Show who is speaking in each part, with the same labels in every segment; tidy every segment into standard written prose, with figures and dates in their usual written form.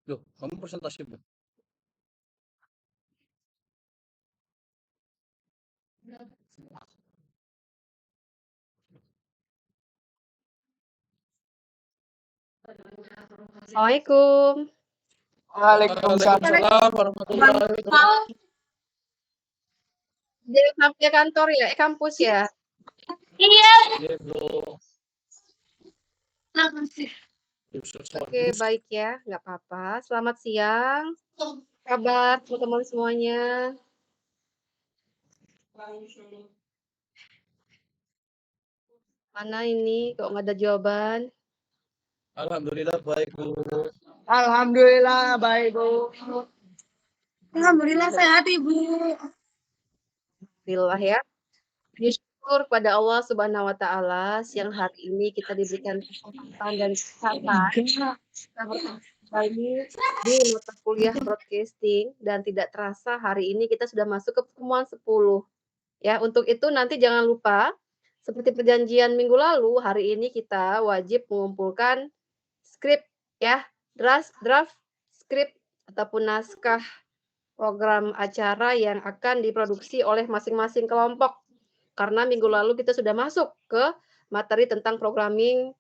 Speaker 1: Loh, kamu presentasi, Bu?
Speaker 2: Assalamualaikum.
Speaker 1: Waalaikumsalam warahmatullahi wabarakatuh.
Speaker 2: Di samping kantor ya, kampus ya.
Speaker 1: Iya, Bro.
Speaker 2: Oke, baik ya, nggak apa-apa. Selamat siang. Kabar teman-teman semuanya. Mana ini? Kok nggak ada jawaban?
Speaker 1: Alhamdulillah baik, Bu.
Speaker 3: Alhamdulillah baik, Bu. Alhamdulillah sehat, Ibu.
Speaker 2: Alhamdulillah ya. Bersyukur pada Allah Subhanahu wa taala, siang hari ini kita diberikan kesempatan dan kesempatan kita bertemu kembali di mata kuliah broadcasting, dan tidak terasa hari ini kita sudah masuk ke pertemuan 10. Ya, untuk itu nanti jangan lupa seperti perjanjian minggu lalu, hari ini kita wajib mengumpulkan skrip ya, draft skrip ataupun naskah program acara yang akan diproduksi oleh masing-masing kelompok. Karena minggu lalu kita sudah masuk ke materi tentang programming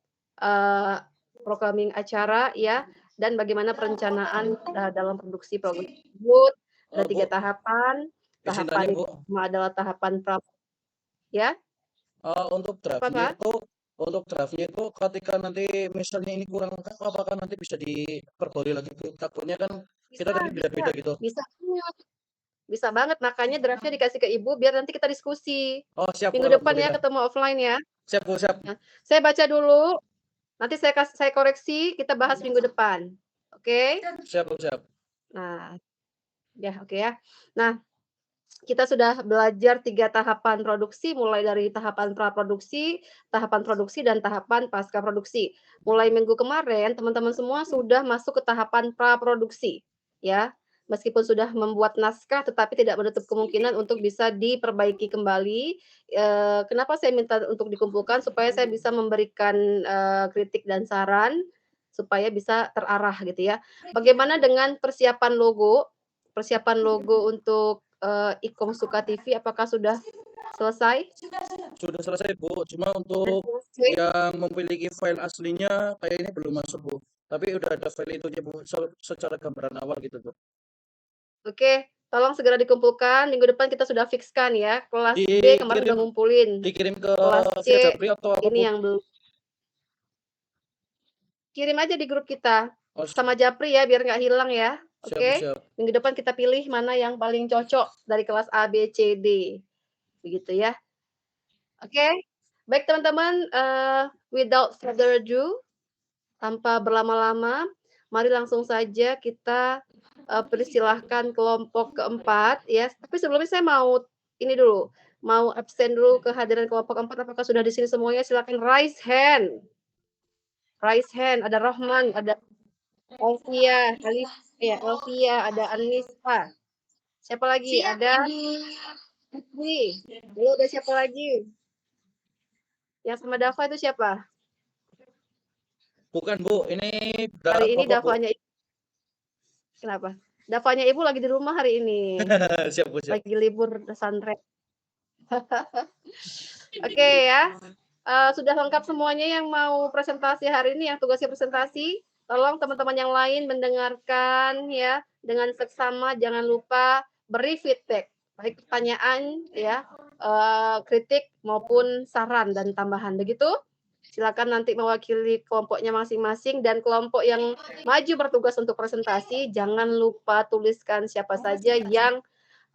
Speaker 2: acara ya, dan bagaimana perencanaan dalam produksi program tersebut. Ada 3
Speaker 1: Bu,
Speaker 2: tahapan.
Speaker 1: izin
Speaker 2: Tahapan
Speaker 1: tanya, Bu.
Speaker 2: pertama adalah tahapan ya.
Speaker 1: Untuk draftnya itu ketika nanti misalnya ini kurang lengkap, apakah nanti bisa diperbarui lagi, Bu? Takutnya kan kita tadi beda-beda gitu.
Speaker 2: Bisa banget. Bisa banget, makanya draft-nya dikasih ke Ibu biar nanti kita diskusi.
Speaker 1: Oh, siap, Bu.
Speaker 2: Minggu depan ya
Speaker 1: Alhamdulillah.
Speaker 2: ketemu offline ya.
Speaker 1: Siap, Bu, siap.
Speaker 2: Nah, saya baca dulu, nanti saya koreksi, kita bahas minggu depan. Oke?
Speaker 1: Siap, Bu, siap.
Speaker 2: Nah, ya oke ya. Nah, kita sudah belajar 3 tahapan produksi, mulai dari tahapan praproduksi, tahapan produksi, dan tahapan pasca produksi. Mulai minggu kemarin, teman-teman semua sudah masuk ke tahapan praproduksi, ya. Meskipun sudah membuat naskah, tetapi tidak menutup kemungkinan untuk bisa diperbaiki kembali. Kenapa saya minta untuk dikumpulkan? Supaya saya bisa memberikan kritik dan saran, supaya bisa terarah gitu ya. Bagaimana dengan persiapan logo? Persiapan logo untuk Ikom Suka TV apakah sudah selesai?
Speaker 1: Sudah selesai, Bu. Cuma untuk yang memiliki file aslinya kayaknya belum masuk, Bu. Tapi udah ada file itunya, Bu, secara gambaran awal gitu, Bu.
Speaker 2: Oke, tolong segera dikumpulkan. Minggu depan kita sudah fikskan ya. Kelas B kemarin udah ngumpulin.
Speaker 1: Dikirim ke
Speaker 2: Kelas C
Speaker 1: via Japri atau apa,
Speaker 2: ini
Speaker 1: Bu?
Speaker 2: yang belum. Kirim aja di grup kita
Speaker 1: Oh,
Speaker 2: sama Japri ya, biar nggak hilang ya.
Speaker 1: siap,
Speaker 2: Oke?
Speaker 1: siap.
Speaker 2: Minggu depan kita pilih mana yang paling cocok dari kelas A, B, C, D. Begitu ya. Oke? Baik teman-teman, without further ado, tanpa berlama-lama, mari langsung saja kita persilahkan kelompok keempat ya. Tapi sebelumnya saya mau ini dulu, mau absen dulu kehadiran kelompok keempat. Apakah sudah di sini semuanya? Silakan raise hand. Raise hand. Ada Rohman, ada Elvia, Elvia, ada Anissa. Siapa lagi? Ada Putri. Lalu ada siapa lagi? Yang sama Dava itu siapa?
Speaker 1: Bukan, Bu. Ini
Speaker 2: Hari ini
Speaker 1: kelompok, Bu.
Speaker 2: Davanya. Kenapa? Davanya Ibu lagi di rumah hari ini.
Speaker 1: Siap, Bu, siap.
Speaker 2: Lagi libur pesantren. Oke ya. Sudah lengkap semuanya yang mau presentasi hari ini, yang tugasnya presentasi. Tolong teman-teman yang lain mendengarkan ya dengan seksama, jangan lupa beri feedback, baik pertanyaan ya, kritik maupun saran dan tambahan. Begitu? Silakan nanti mewakili kelompoknya masing-masing, dan kelompok yang maju bertugas untuk presentasi jangan lupa tuliskan siapa saja yang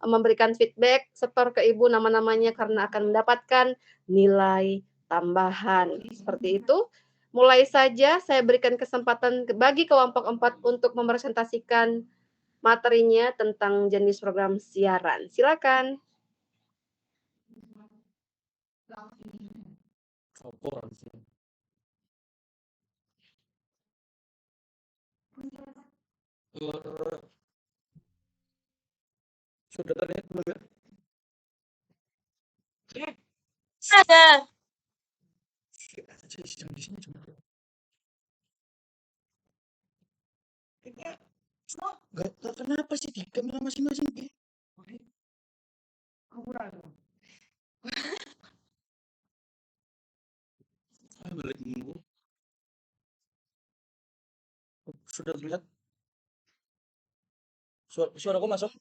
Speaker 2: memberikan feedback, setor ke Ibu nama-namanya karena akan mendapatkan nilai tambahan. Seperti itu. Mulai saja saya berikan kesempatan bagi kelompok 4 untuk mempresentasikan materinya tentang jenis program siaran. Silakan.
Speaker 1: Laporan sih. Eh, sudah terlihat belum ya?
Speaker 3: Ada.
Speaker 1: Di sini cuma nggak tahu kenapa sih di kamera masing-masing gitu. Balik minggu. Sudah terlihat suaraku masuk.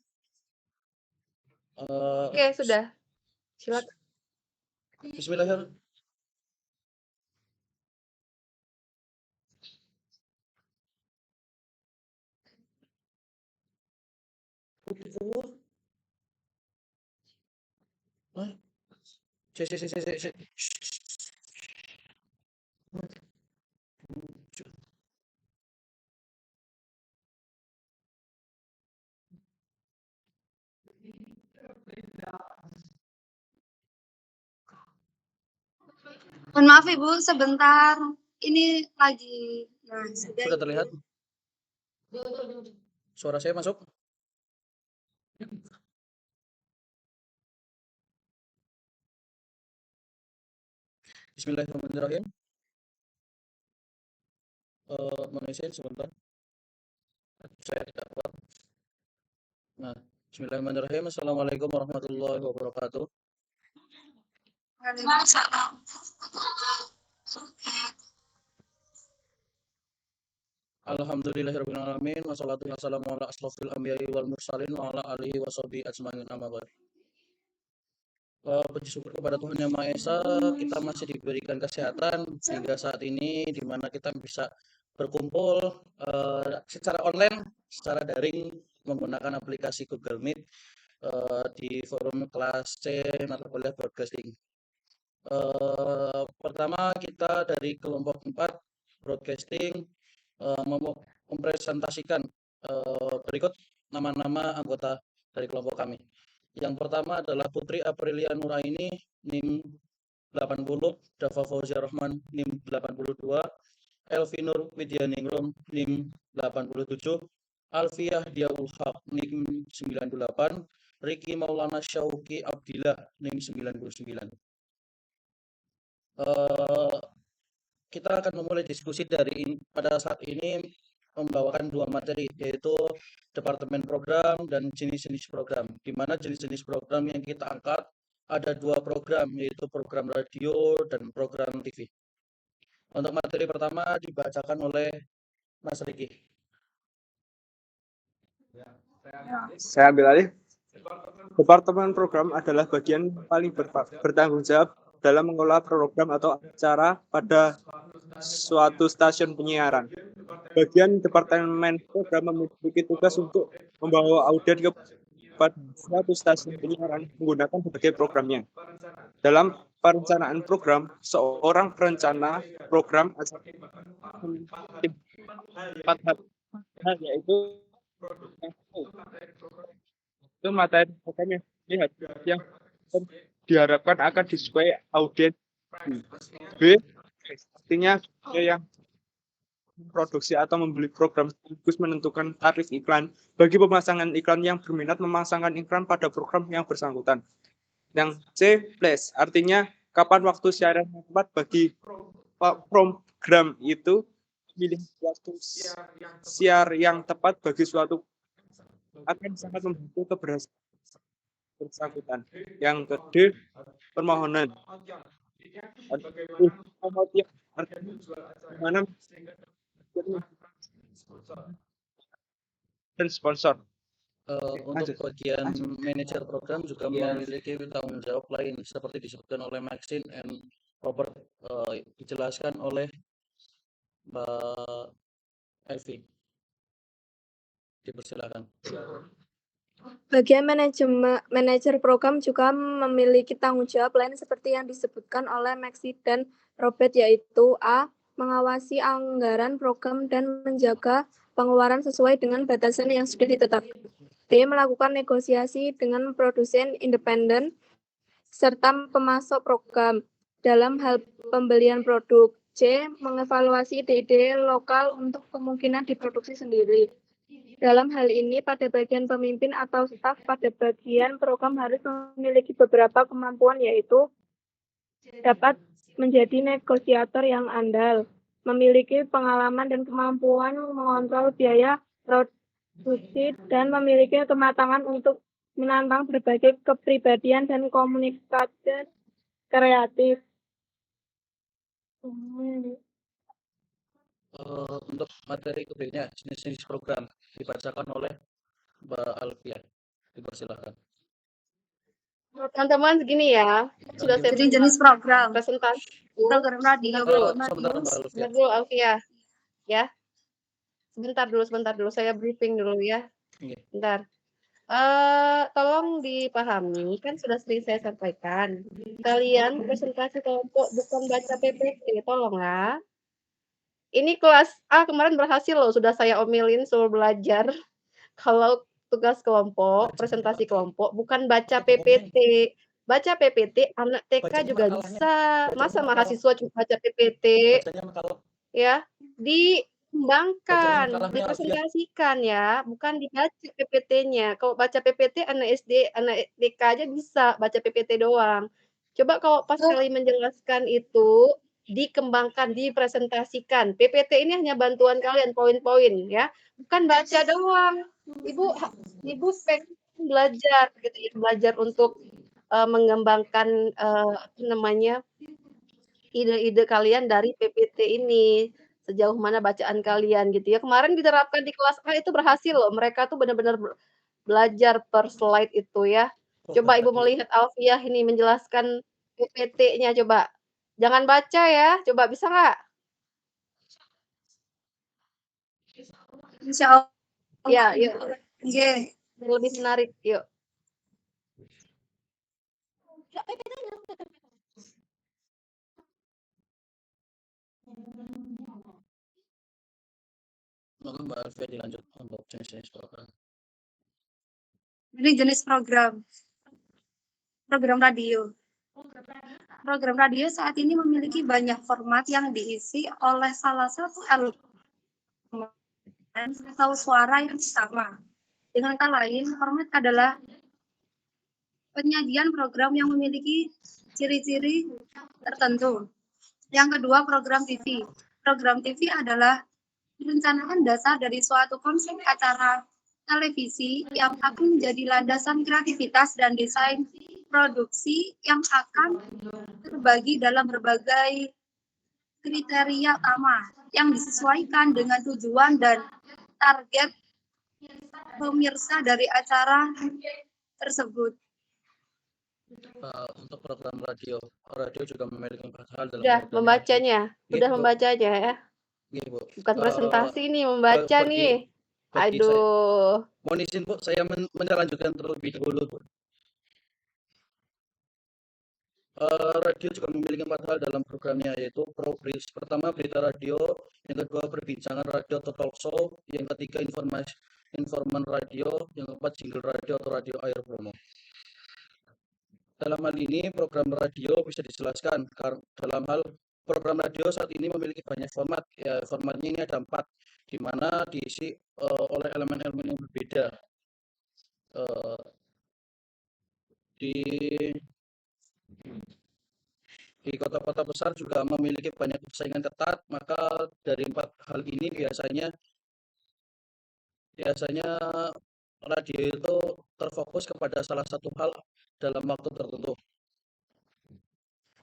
Speaker 2: Oke, sudah. Silakan.
Speaker 1: Bismillahirrahmanirrahim. Hah? Si.
Speaker 3: Mohon maaf Ibu, sebentar. Ini lagi. Nah,
Speaker 1: Sudah terlihat? Suara saya masuk? Bismillahirrahmanirrahim. Mohon izin sebentar. Saya tidak kuat. Nah, Bismillahirrahmanirrahim. Assalamualaikum warahmatullahi wabarakatuh.
Speaker 3: Waalaikumsalam.
Speaker 1: Alhamdulillahirabbil alamin wassalatu wassalamu ala asrofil anbiya'i wal mursalin wa ala alihi washabihi ajmain amma ba'd. Puji syukur kepada Tuhan Yang Maha Esa, kita masih diberikan kesehatan hingga saat ini, di mana kita bisa berkumpul secara online, secara daring menggunakan aplikasi Google Meet di forum kelas C mata kuliah broadcasting. Pertama kita dari kelompok 4 broadcasting mempresentasikan berikut nama-nama anggota dari kelompok kami. Yang pertama adalah Putri Aprilia Nuraini, NIM 80, Dava Fauzia Rahman, NIM 82, Elvinur Widyaningrum, NIM 87, Alfiah Diaul Haq, NIM 98, Riki Maulana Syauki Abdillah, NIM 99. Kita akan memulai diskusi pada saat ini membawakan dua materi, yaitu departemen program dan jenis-jenis program, di mana jenis-jenis program yang kita angkat ada dua program, yaitu program radio dan program TV. Untuk materi pertama dibacakan oleh Mas Riki.
Speaker 4: Saya ambil alih. Departemen program adalah bagian paling bertanggung jawab dalam mengelola program atau acara pada suatu stasiun penyiaran. Bagian departemen program memiliki tugas untuk membawa audiens kepada suatu stasiun penyiaran menggunakan berbagai programnya. Dalam perencanaan program, seorang perencana program empat hal, yaitu itu materi programnya yang diharapkan akan disukai audiens. B, artinya yang memproduksi atau membeli program sekaligus menentukan tarif iklan bagi pemasangan iklan yang berminat memasangkan iklan pada program yang bersangkutan. Yang C, place, artinya kapan waktu siaran yang tepat bagi program itu, memilih waktu siar yang tepat bagi suatu akan sangat membantu keberhasilan bersangkutan. Yang kedua, permohonan. Mana dan sponsor.
Speaker 1: Untuk bagian manajer program juga memiliki tanggung jawab lain seperti disebutkan oleh Maxine and Robert, dijelaskan oleh Mbak Elvi. Dipersilakan.
Speaker 5: Bagian manajer program juga memiliki tanggung jawab lain seperti yang disebutkan oleh Maxi dan Robert, yaitu A. Mengawasi anggaran program dan menjaga pengeluaran sesuai dengan batasan yang sudah ditetapkan. B. Melakukan negosiasi dengan produsen independen serta pemasok program dalam hal pembelian produk. C. Mengevaluasi ide-ide lokal untuk kemungkinan diproduksi sendiri. Dalam hal ini, pada bagian pemimpin atau staf pada bagian program harus memiliki beberapa kemampuan, yaitu dapat menjadi negosiator yang andal, memiliki pengalaman dan kemampuan mengontrol biaya produksi, dan memiliki kematangan untuk menantang berbagai kepribadian dan komunikasi kreatif.
Speaker 1: Untuk materi keberikutnya, jenis-jenis program dibacakan oleh Mbak Alfia. Dipersilakan.
Speaker 2: Teman-teman segini ya, sudah saya
Speaker 3: Jadi jenis program
Speaker 2: presentasi.
Speaker 3: program radio.
Speaker 1: Sebentar Mbak Alfia.
Speaker 2: Sebentar dulu Alfia, ya. Sebentar dulu, saya briefing dulu ya.
Speaker 1: Iya.
Speaker 2: Bentar. Tolong dipahami, kan sudah sering saya sampaikan. Kalian presentasi kelompok bukan baca PPT, tolonglah. Ini kelas A kemarin berhasil loh, sudah saya omelin suruh belajar. Kalau tugas kelompok, presentasi kelompok, bukan baca PPT. Baca PPT, anak TK
Speaker 1: Bacanya
Speaker 2: juga
Speaker 1: makalahnya.
Speaker 2: bisa.
Speaker 1: Bacanya
Speaker 2: Masa
Speaker 1: makalah.
Speaker 2: mahasiswa cuma baca PPT?
Speaker 1: Bacanya makalah.
Speaker 2: Ya, dikembangkan,
Speaker 1: makalahnya,
Speaker 2: dipresentasikan ya, bukan dibaca PPT-nya. Kalau baca PPT anak SD, anak TK aja bisa baca PPT doang. Coba kalau pas kali menjelaskan itu dikembangkan, dipresentasikan. PPT ini hanya bantuan kalian poin-poin ya, bukan baca doang. Ibu belajar gitu ya, belajar untuk mengembangkan ide-ide kalian dari PPT ini, sejauh mana bacaan kalian gitu ya. Kemarin diterapkan di kelas A itu berhasil loh, mereka tuh benar-benar belajar per slide itu ya. Coba Ibu melihat Alfiah ini menjelaskan PPT-nya coba. Jangan baca ya, coba bisa nggak?
Speaker 3: Insya Allah.
Speaker 2: Ya, yuk.
Speaker 3: Oke.
Speaker 2: Lebih menarik, yuk.
Speaker 1: Maka Mbak Alfia dilanjut untuk jenis-jenis program.
Speaker 3: Ini jenis program radio. Program radio saat ini memiliki banyak format yang diisi oleh salah satu elemen atau suara yang sama. Dengan kata lain, format adalah penyajian program yang memiliki ciri-ciri tertentu. Yang kedua, program TV. Program TV adalah merencanakan dasar dari suatu konsep acara televisi yang akan menjadi landasan kreativitas dan desain produksi yang akan terbagi dalam berbagai kriteria utama yang disesuaikan dengan tujuan dan target pemirsa dari acara tersebut.
Speaker 1: Untuk program radio juga memiliki 4 hal dalam
Speaker 2: Udah
Speaker 1: programnya.
Speaker 2: membacanya, udah
Speaker 1: Bu.
Speaker 2: membacanya ya.
Speaker 1: Iya, Bu.
Speaker 2: Bukan presentasi nih, membaca nih. Aduh.
Speaker 1: Mohon izin Bu, saya melanjutkan terlebih dahulu Bu. Radio juga memiliki 4 hal dalam programnya, yaitu pertama berita radio, yang kedua perbincangan radio atau talk show, yang ketiga informan radio, yang keempat jingle radio atau radio air promo. Dalam hal ini program radio bisa dijelaskan dalam hal program radio saat ini memiliki banyak format. Ya, formatnya ini ada 4, di mana diisi oleh elemen-elemen yang berbeda. Di kota-kota besar juga memiliki banyak persaingan ketat, maka dari 4 hal ini biasanya radio itu terfokus kepada salah satu hal dalam waktu tertentu.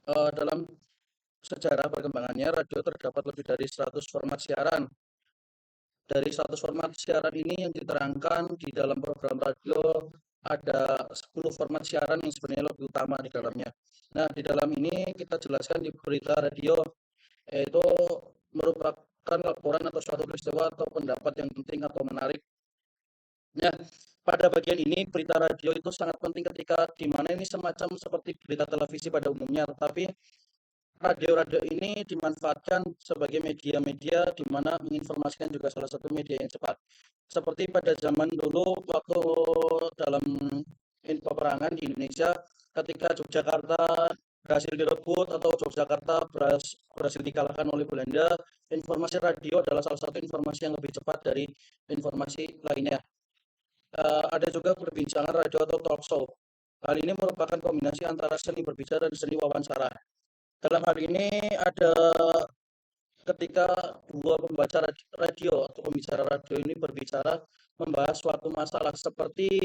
Speaker 1: Dalam sejarah perkembangannya, radio terdapat lebih dari 100 format siaran. Dari 100 format siaran ini yang diterangkan di dalam program radio, ada 10 format siaran yang sebenarnya lebih utama di dalamnya. Nah, di dalam ini kita jelaskan di berita radio, yaitu merupakan laporan atau suatu peristiwa atau pendapat yang penting atau menarik. Nah, pada bagian ini berita radio itu sangat penting ketika di mana ini semacam seperti berita televisi pada umumnya, tetapi radio-radio ini dimanfaatkan sebagai media-media di mana menginformasikan juga salah satu media yang cepat. Seperti pada zaman dulu waktu dalam peperangan di Indonesia ketika Yogyakarta berhasil direbut atau Yogyakarta berhasil dikalahkan oleh Belanda, informasi radio adalah salah satu informasi yang lebih cepat dari informasi lainnya. Ada juga perbincangan radio atau talk show. Hal ini merupakan kombinasi antara seni berbicara dan seni wawancara. Dalam hal ini ada ketika dua pembaca radio atau pembicara radio ini berbicara membahas suatu masalah seperti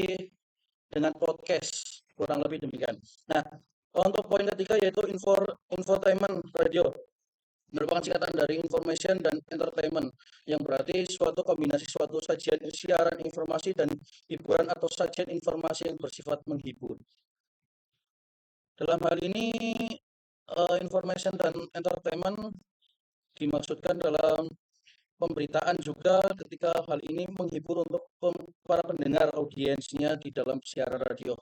Speaker 1: dengan podcast, kurang lebih demikian. Nah, untuk poin ketiga yaitu infotainment radio. Merupakan singkatan dari information dan entertainment, yang berarti suatu kombinasi suatu sajian siaran informasi dan hiburan atau sajian informasi yang bersifat menghibur. Dalam hal ini information dan entertainment dimaksudkan dalam pemberitaan juga ketika hal ini menghibur untuk para pendengar audiensnya di dalam siaran radio.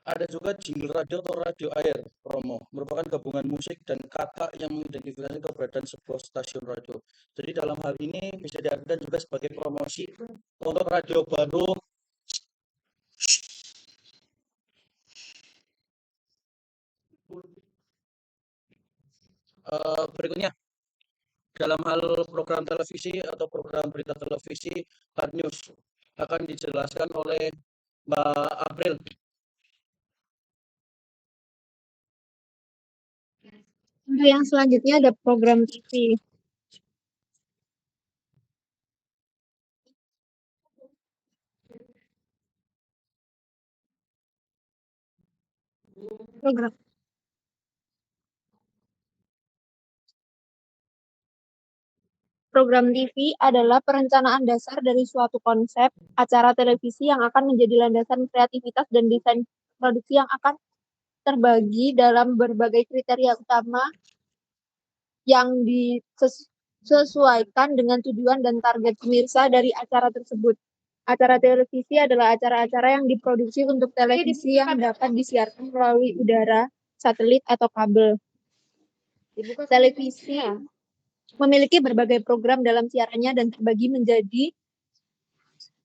Speaker 1: Ada juga jingle radio atau radio air promo, merupakan gabungan musik dan kata yang mengidentifikasi keberadaan sebuah stasiun radio. Jadi dalam hal ini bisa diartikan juga sebagai promosi untuk radio baru. Berikutnya, dalam hal program televisi atau program berita televisi Hard News akan dijelaskan oleh Mbak April.
Speaker 3: Untuk yang selanjutnya ada program TV. Program TV adalah perencanaan dasar dari suatu konsep acara televisi yang akan menjadi landasan kreativitas dan desain produksi yang akan terbagi dalam berbagai kriteria utama yang disesuaikan dengan tujuan dan target pemirsa dari acara tersebut. Acara televisi adalah acara-acara yang diproduksi untuk televisi yang dapat disiarkan melalui udara, satelit, atau kabel. Televisi memiliki berbagai program dalam siarannya dan terbagi menjadi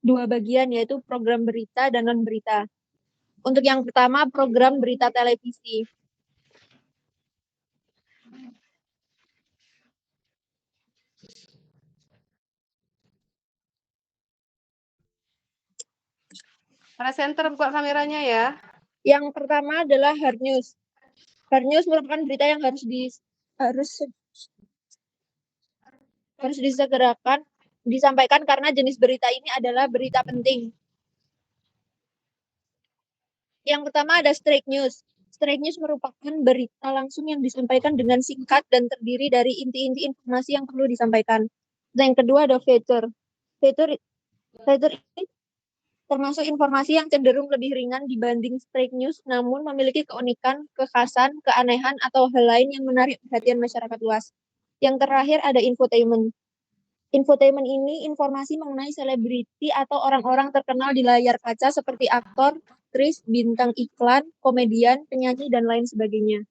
Speaker 3: dua bagian, yaitu program berita dan non-berita. Untuk yang pertama, program berita televisi.
Speaker 2: Presenter buka kameranya ya.
Speaker 3: Yang pertama adalah hard news. Hard news merupakan berita yang harus disegerakan disampaikan karena jenis berita ini adalah berita penting. Yang pertama ada straight news. Straight news merupakan berita langsung yang disampaikan dengan singkat dan terdiri dari inti-inti informasi yang perlu disampaikan. Dan yang kedua ada feature. Feature ini termasuk informasi yang cenderung lebih ringan dibanding straight news, namun memiliki keunikan, kekhasan, keanehan, atau hal lain yang menarik perhatian masyarakat luas. Yang terakhir ada infotainment. Infotainment ini informasi mengenai selebriti atau orang-orang terkenal di layar kaca seperti aktor, aktris, bintang iklan, komedian, penyanyi, dan lain sebagainya.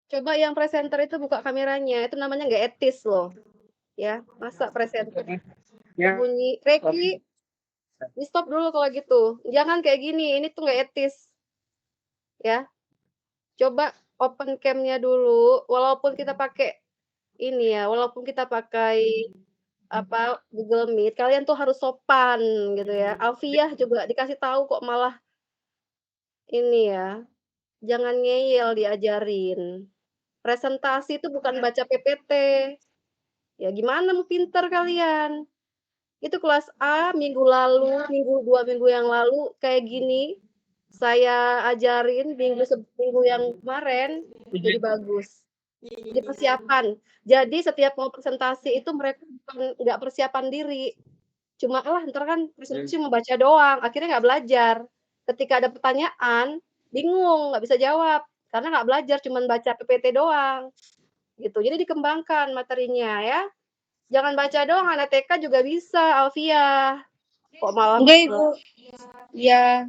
Speaker 2: Coba yang presenter itu buka kameranya, itu namanya nggak etis loh. Ya, masa presenter bunyi Reki, di stop dulu kalau gitu. Jangan kayak gini, ini tuh nggak etis. Ya, coba open cam-nya dulu, walaupun kita pakai ini ya, walaupun kita pakai Google Meet, kalian tuh harus sopan gitu ya. Alfiah juga dikasih tahu kok malah ini ya, jangan ngeyel diajarin. Presentasi itu bukan baca PPT. Ya gimana mau pinter kalian? Itu kelas A minggu 2 minggu yang lalu kayak gini, saya ajarin minggu yang kemarin jadi bagus. Jadi persiapan. Jadi setiap mau presentasi itu mereka nggak persiapan diri. Cuma ntar kan presentasi mau baca doang, akhirnya nggak belajar. Ketika ada pertanyaan, bingung, nggak bisa jawab karena nggak belajar, cuman baca PPT doang. Gitu. Jadi dikembangkan materinya ya. Jangan baca doang, anak TK juga bisa, Alfia. Kok malah
Speaker 3: Enggak, Ibu. Ya,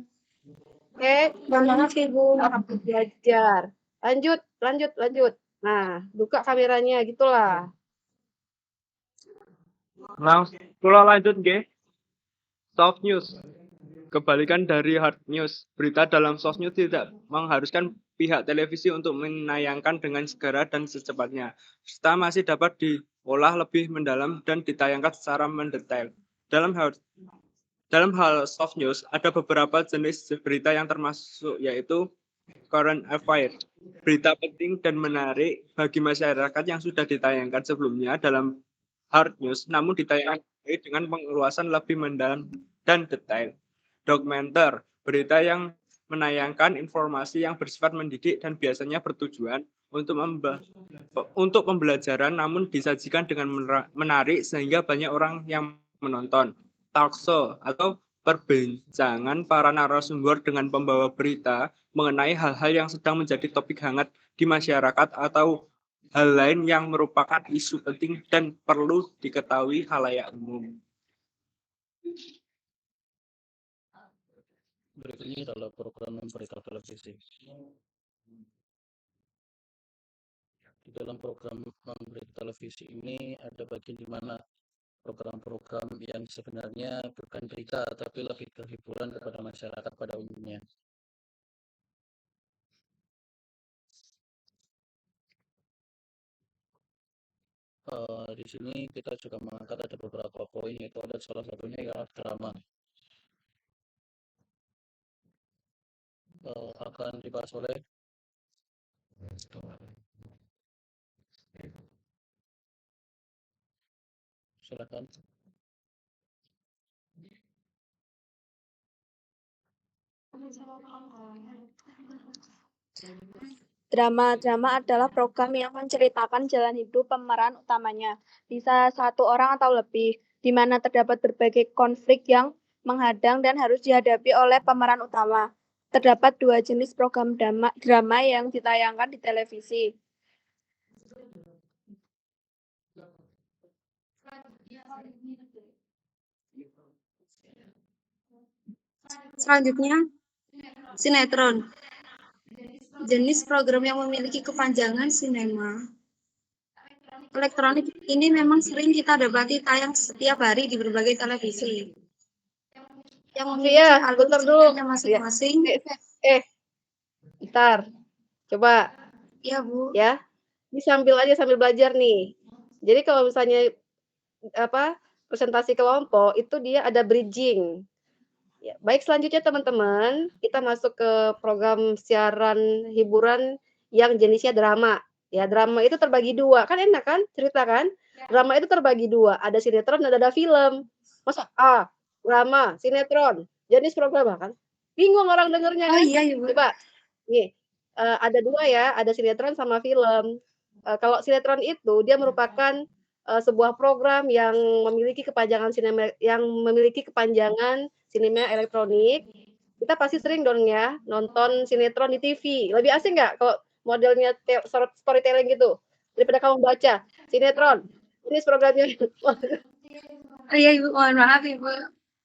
Speaker 2: Oke,
Speaker 3: mohon maaf, Ibu.
Speaker 2: belajar. Lanjut. Nah, buka kameranya gitulah.
Speaker 4: Langsung kula lanjut nggih. Soft news. Kebalikan dari hard news, berita dalam soft news tidak mengharuskan pihak televisi untuk menayangkan dengan segera dan secepatnya, serta masih dapat diolah lebih mendalam dan ditayangkan secara mendetail. Dalam hal soft news, ada beberapa jenis berita yang termasuk yaitu current affairs, berita penting dan menarik bagi masyarakat yang sudah ditayangkan sebelumnya dalam hard news, namun ditayangkan dengan pengeluasan lebih mendalam dan detail. Dokumenter, berita yang menayangkan informasi yang bersifat mendidik dan biasanya bertujuan untuk pembelajaran namun disajikan dengan menarik sehingga banyak orang yang menonton. Talk show atau perbincangan para narasumber dengan pembawa berita mengenai hal-hal yang sedang menjadi topik hangat di masyarakat atau hal lain yang merupakan isu penting dan perlu diketahui khalayak umum.
Speaker 1: Berikutnya adalah program berita televisi. Di dalam program berita televisi ini ada bagian di mana program-program yang sebenarnya bukan berita tapi lebih ke hiburan kepada masyarakat pada umumnya. Di sini kita juga mengangkat ada beberapa poin, yaitu ada salah satunya ialah drama. Akan dibahas oleh silakan.
Speaker 5: Drama adalah program yang menceritakan jalan hidup pemeran utamanya, bisa satu orang atau lebih, di mana terdapat berbagai konflik yang menghadang dan harus dihadapi oleh pemeran utama. Terdapat 2 jenis program drama yang ditayangkan di televisi.
Speaker 3: Selanjutnya, sinetron. Jenis program yang memiliki kepanjangan sinema elektronik ini memang sering kita dapati tayang setiap hari di berbagai televisi. Yang memiliki alur ceritanya masing-masing.
Speaker 2: Bentar. Coba.
Speaker 3: Iya, Bu.
Speaker 2: Ya. Ini sambil belajar nih. Jadi kalau misalnya presentasi kelompok itu dia ada bridging. Ya, baik, selanjutnya teman-teman, kita masuk ke program siaran hiburan yang jenisnya drama. Ya, drama itu terbagi 2. Kan enak kan cerita kan? Drama itu terbagi 2, ada sinetron dan ada film. Masa drama, sinetron, jenis program kan? Bingung orang dengernya kan?
Speaker 3: Iya, Ibu.
Speaker 2: Coba. Nih, ada 2 ya, ada sinetron sama film. Kalau sinetron itu dia merupakan sebuah program yang memiliki kepanjangan sinema elektronik. Kita pasti sering dong ya nonton sinetron di TV. Lebih asing nggak kalau modelnya storytelling gitu daripada kamu baca sinetron? Ini programnya.
Speaker 3: Iya, Ibu. Mohon maaf, Ibu.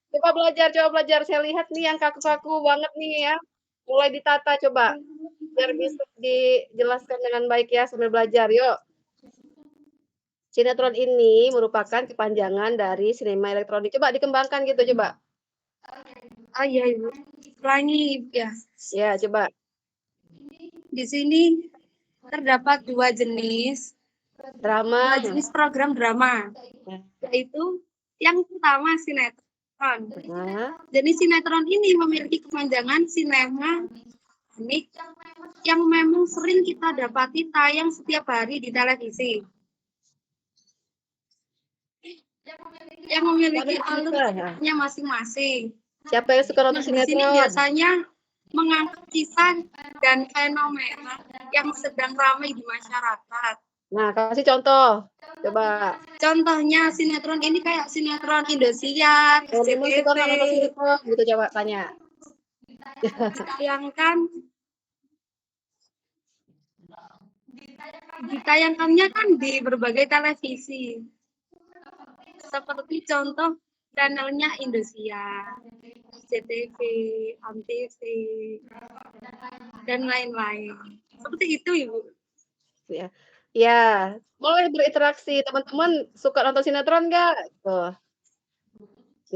Speaker 2: Coba belajar. Saya lihat nih yang kaku-kaku banget nih ya. Mulai ditata coba. Biar bisa dijelaskan dengan baik ya sambil belajar. Yuk. Sinetron ini merupakan kepanjangan dari sinema elektronik. Coba dikembangkan gitu, coba.
Speaker 3: Iya, Ibu. Ulangi, ya.
Speaker 2: Ya, coba.
Speaker 3: Di sini terdapat 2 jenis
Speaker 2: Drama.
Speaker 3: 2 jenis program drama. Yaitu yang pertama sinetron. Jenis sinetron ini memiliki kepanjangan sinema elektronik yang memang sering kita dapati tayang setiap hari di televisi. Yang memiliki alur ceritanya masing-masing.
Speaker 2: Siapa yang suka nonton sinetron?
Speaker 3: Di sini biasanya mengangkat kisah dan fenomena yang sedang ramai di masyarakat.
Speaker 2: Nah, kasih contoh. Coba.
Speaker 3: Contohnya sinetron ini kayak sinetron Indosiar,
Speaker 2: SCTV. Gitu coba tanya.
Speaker 3: Ditayangkannya kan di berbagai televisi. seperti contoh channelnya Indosiar, CTV, Antv, dan lain-lain. Seperti itu, Ibu.
Speaker 2: Ya. Ya, boleh berinteraksi. Teman-teman suka nonton sinetron nggak? Tuh.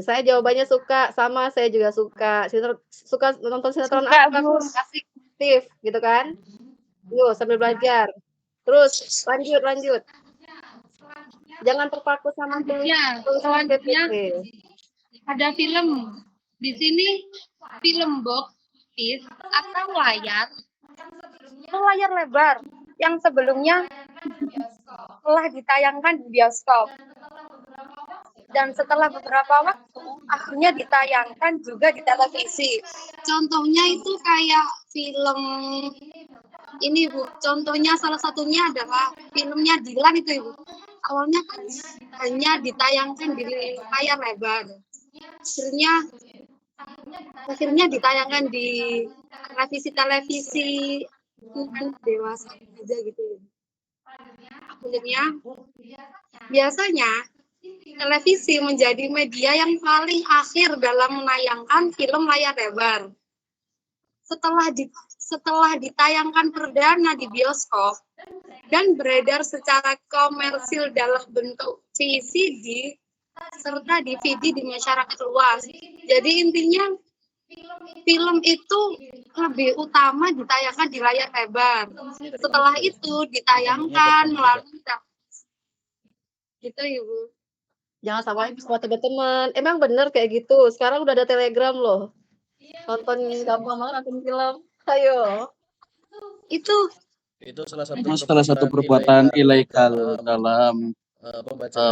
Speaker 2: Saya jawabannya suka, sama saya juga suka. Suka nonton sinetron
Speaker 3: Suka,
Speaker 2: apa?
Speaker 3: Bu.
Speaker 2: Asik, aktif, gitu kan? Yuk, sambil belajar. Terus lanjut. Jangan terpaku sama
Speaker 3: Ya,
Speaker 2: tulisan
Speaker 3: selanjutnya
Speaker 2: PPT.
Speaker 3: ada film. Di sini film box office atau layar itu layar lebar yang sebelumnya telah ditayangkan di bioskop dan setelah beberapa waktu akhirnya ditayangkan juga di televisi. Contohnya itu kayak film ini, Bu. Contohnya salah satunya adalah filmnya Dilan itu, Ibu. Awalnya kan hanya ditayangkan di layar lebar. Akhirnya ditayangkan di televisi dewasa aja gitu. Akhirnya biasanya televisi menjadi media yang paling akhir dalam menayangkan film layar lebar. Setelah ditayangkan perdana di bioskop dan beredar secara komersil dalam bentuk VCD serta DVD di masyarakat luas. Jadi intinya film itu lebih utama ditayangkan di layar lebar. Setelah itu ditayangkan melalui gitu, Ibu.
Speaker 2: Jangan samain sama teman-teman. Emang bener kayak gitu. Sekarang udah ada Telegram loh. Nonton gampang banget nonton film. Ayo.
Speaker 3: Itu
Speaker 1: salah satu perbuatan ilegal dalam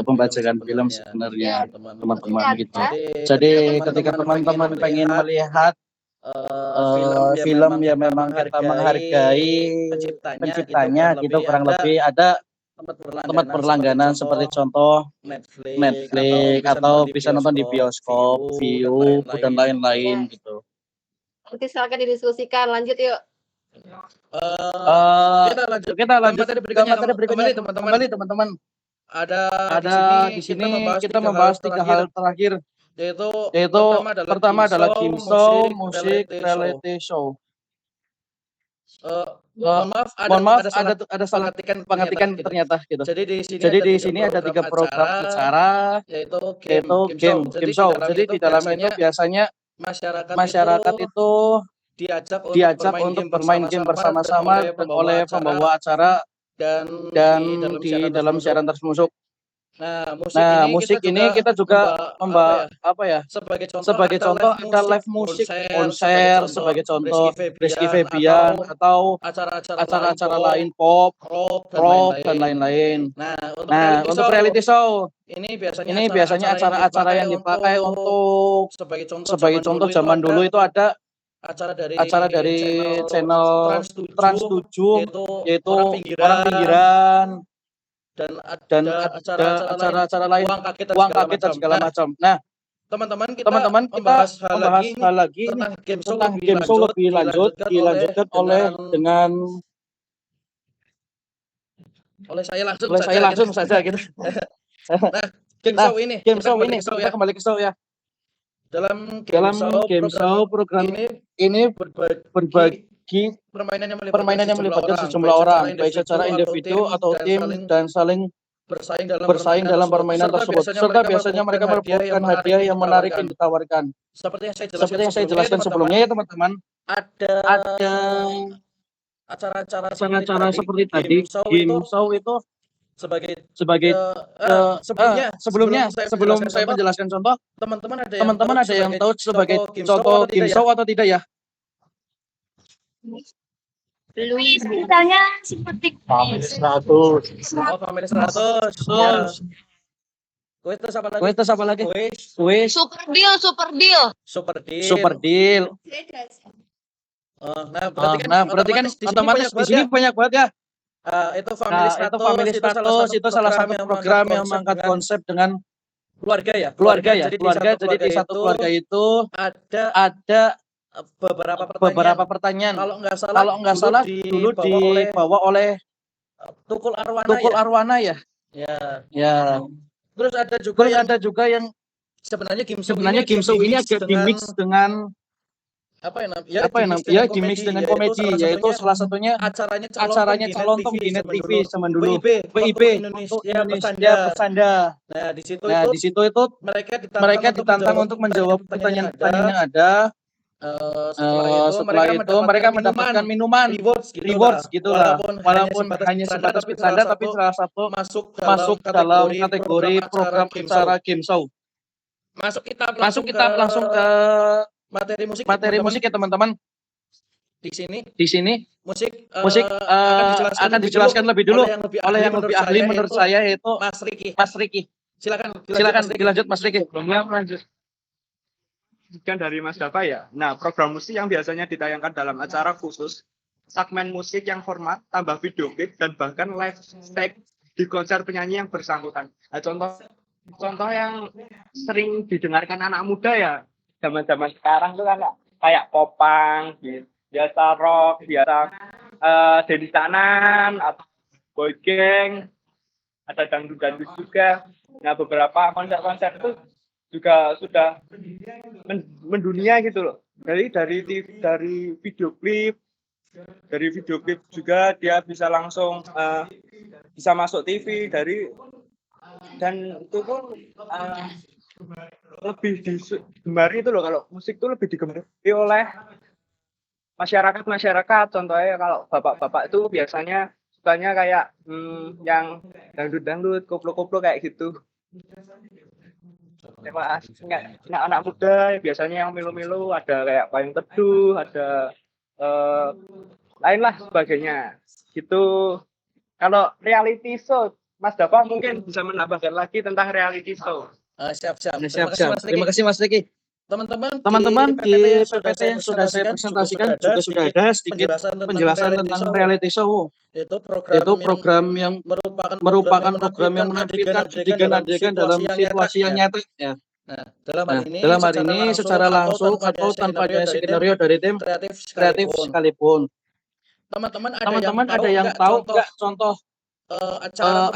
Speaker 1: pembajakan film
Speaker 2: Ya,
Speaker 1: sebenarnya teman-teman
Speaker 2: lihat
Speaker 1: gitu.
Speaker 2: ya.
Speaker 1: Jadi ketika teman-teman pengen melihat film yang memang kita menghargai penciptanya gitu, kurang lebih ada tempat berlangganan seperti contoh Netflix atau bisa nonton di bioskop, View dan lain-lain gitu.
Speaker 2: Nanti silakan didiskusikan. Lanjut yuk.
Speaker 1: Kita lanjut
Speaker 2: Ke
Speaker 1: ke
Speaker 2: materi
Speaker 1: materi berikutnya. Kembali teman-teman. Ada di sini kita membahas 3 hal terakhir, yaitu pertama adalah game show, musik, reality show. Mohon maaf ada salah pengetikan ternyata gitu. Jadi di sini ada 3 program acara, yaitu game show. Jadi di dalamnya itu biasanya masyarakat itu diajak untuk bermain game bersama-sama oleh pembawa acara dan di dalam siaran tersebut. Nah, musik ini kita juga sebagai contoh ada live musik, konser, sebagai contoh Rizky Febian atau acara-acara lain pop, rock dan lain-lain. Nah, untuk reality show ini biasanya acara-acara yang dipakai untuk sebagai contoh zaman dulu itu ada acara dari channel Trans 7 yaitu Orang Pinggiran dan ada acara-acara lain, Uang Kaget dan segala macam. Nah, teman-teman kita membahas hal lagi tentang game show lebih lanjut dilanjutkan oleh saya langsung saja gitu. Nah, game show ini kita kembali ke show ya. Dalam game show program ini berbagi permainan yang melibatkan sejumlah orang, baik secara individu atau tim, dan saling bersaing dalam permainan tersebut. Serta biasanya mereka merebutkan hadiah yang menarik yang ditawarkan. Seperti yang saya jelaskan sebelumnya ya teman-teman, ada acara-acara seperti tadi. Game show itu sebagai sebelum saya menjelaskan contoh, teman-teman ada yang tahu sebagai contoh game show atau tidak ya?
Speaker 3: Belum. Misalnya seperti
Speaker 1: Family 100. Family 100. Ya. Kue itu apa lagi? Kue Super Deal. Nah, berarti kan otomatis di sini banyak banget ya. Itu Family 100 itu salah satu program yang mengangkat konsep dengan keluarga ya. Jadi di satu keluarga itu ada beberapa pertanyaan. Kalau nggak salah dulu dibawa oleh Tukul Arwana ya. Ya. Terus ada juga yang sebenarnya game show ini agak di-mix dengan gimmick dengan komedi, yaitu salah satunya acaranya Calontong di Net TV zaman dulu. WIB untuk Indonesia Bercanda. Nah, di situ itu mereka ditantang untuk menjawab pertanyaan-pertanyaan yang ada. Setelah itu mereka mendapatkan minuman rewards gitulah. Walaupun hanya sebatas bercanda, tapi salah satu masuk dalam kategori program acara game show. Masuk kita langsung ke materi musik ya teman-teman. Di sini musik akan dijelaskan lebih dulu oleh yang lebih ahli menurut saya, yaitu Mas Riki. Silakan dilanjut Mas Riki.
Speaker 4: Lanjutkan dari Mas Dafa ya. Nah, program musik yang biasanya ditayangkan dalam acara khusus, segmen musik yang format, tambah video klip, dan bahkan live stage di konser penyanyi yang bersangkutan. Nah, contoh yang sering didengarkan anak muda ya, zaman-zaman sekarang tuh kan kayak popang, biasa rock, biasa Denny Canan, atau boy gang, ada dangdut juga. Nah, beberapa konser-konser itu juga sudah mendunia gitu loh. Dari video klip, juga dia bisa langsung bisa masuk TV dan itu pun lebih digemari itu loh. Kalau musik itu lebih digemari oleh masyarakat. Contohnya kalau bapak-bapak itu biasanya sukanya kayak yang dangdut, koplo-koplo kayak gitu. Anak muda biasanya yang milu-milu, ada kayak payung teduh, ada lain lah sebagainya gitu. Kalau reality show, Mas Dafa mungkin bisa menambahkan lagi tentang reality show.
Speaker 1: Siap.
Speaker 4: Terima kasih Mas Riki.
Speaker 1: Teman-teman di PPT yang sudah saya presentasikan juga sudah ada sedikit penjelasan tentang reality show. Itu program yang merupakan program yang menampilkan adegan dalam situasi yang nyata ya. Nah, dalam hal ini secara langsung atau tanpa adanya skenario dari tim kreatif sekalipun. Teman-teman ada yang tahu nggak contoh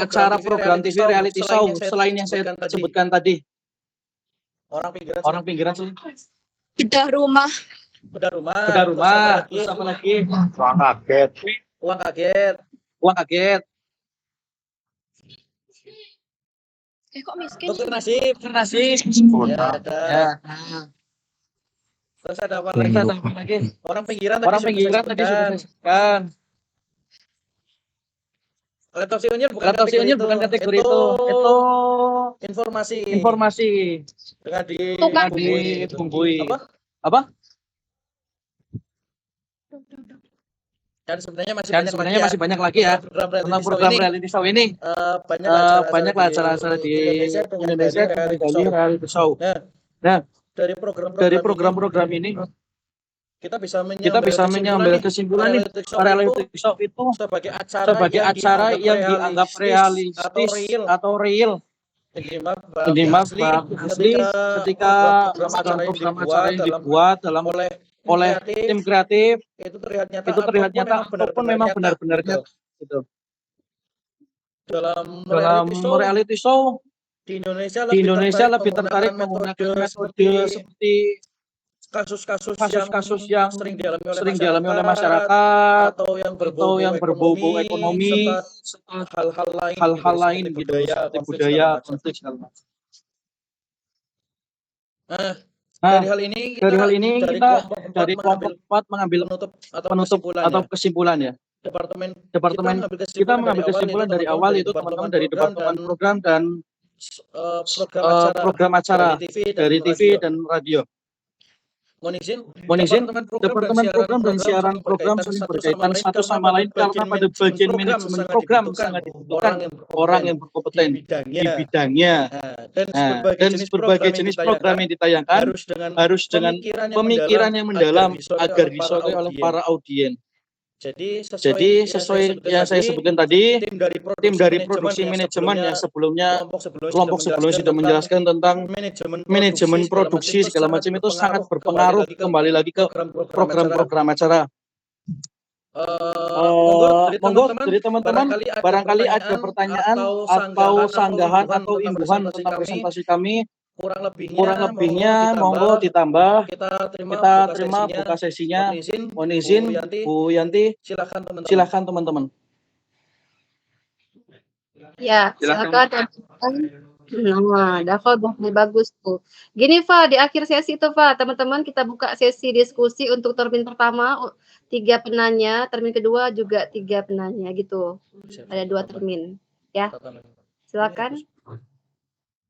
Speaker 1: acara program TV reality show selain yang saya sebutkan tadi? Orang pinggiran sih.
Speaker 5: Bedah rumah.
Speaker 1: Terus apa lagi? Uang kaget.
Speaker 5: Kok miskin?
Speaker 1: Dokter nasib. Ya, ada. Ya. Terus ada apa lagi? Orang pinggiran tadi sudah saya sebutkan. Laptop Sionyer bukan kategori itu. Itu informasi. Dengan dibumbui. Apa? Dan sebenarnya masih banyak lagi ya tentang program reality show ini. Banyaklah acara-acara di Indonesia dengan reality show. Nah, dari program-program ini kita bisa mengambil kesimpulan nih, reality show itu sebagai acara yang dianggap realistis atau real. Ini asli ketika program acara yang dibuat oleh tim kreatif itu terlihat nyata ataupun memang benar-benar nyata gitu. Dalam reality show di Indonesia lebih tertarik menggunakan metode seperti kasus-kasus yang sering dialami oleh masyarakat atau yang berbau ekonomi serta hal-hal lain gitu, seperti budaya, konflik segala macam. Dari hal ini kita dari kelompok 4 mengambil penutup atau kesimpulan ya. Departemen kita mengambil kesimpulan dari awal, itu teman-teman dari departemen program dan program acara dari TV dan radio. Mohon izin, Departemen Program dan Siaran Program saling berkaitan satu sama lain karena pada bagian manajemen program sangat dibutuhkan orang yang berkompeten di bidangnya. Dan berbagai jenis program yang ditayangkan harus dengan pemikiran yang mendalam agar disukai oleh para audiens. Jadi sesuai yang saya sebutkan tadi, tim dari produksi manajemen yang kelompok sebelumnya sudah menjelaskan tentang manajemen produksi segala macam itu sangat berpengaruh kembali lagi ke program-program acara. Dari
Speaker 6: monggo
Speaker 1: teman-teman,
Speaker 6: dari teman-teman barangkali ada pertanyaan atau sanggahan atau imbuhan tentang presentasi kami.
Speaker 1: kurang
Speaker 6: Kurang
Speaker 1: lebihnya
Speaker 6: lebihnya monggo ditambah.
Speaker 1: kita
Speaker 6: Kita
Speaker 1: terima
Speaker 6: terima buka sesinya.
Speaker 1: Mohon
Speaker 6: Mohon
Speaker 1: izin,
Speaker 6: izin, Bu Yanti,
Speaker 1: silakan teman-teman.
Speaker 6: silakan teman-teman.
Speaker 2: Ya, silakan teman-teman. Nah, Dava bagus tuh. Gini, Fa, di akhir sesi itu, Fa, teman-teman kita buka sesi diskusi untuk termin pertama 3 penanya, termin kedua juga 3 penanya gitu. Ada 2 termin, ya. Silakan.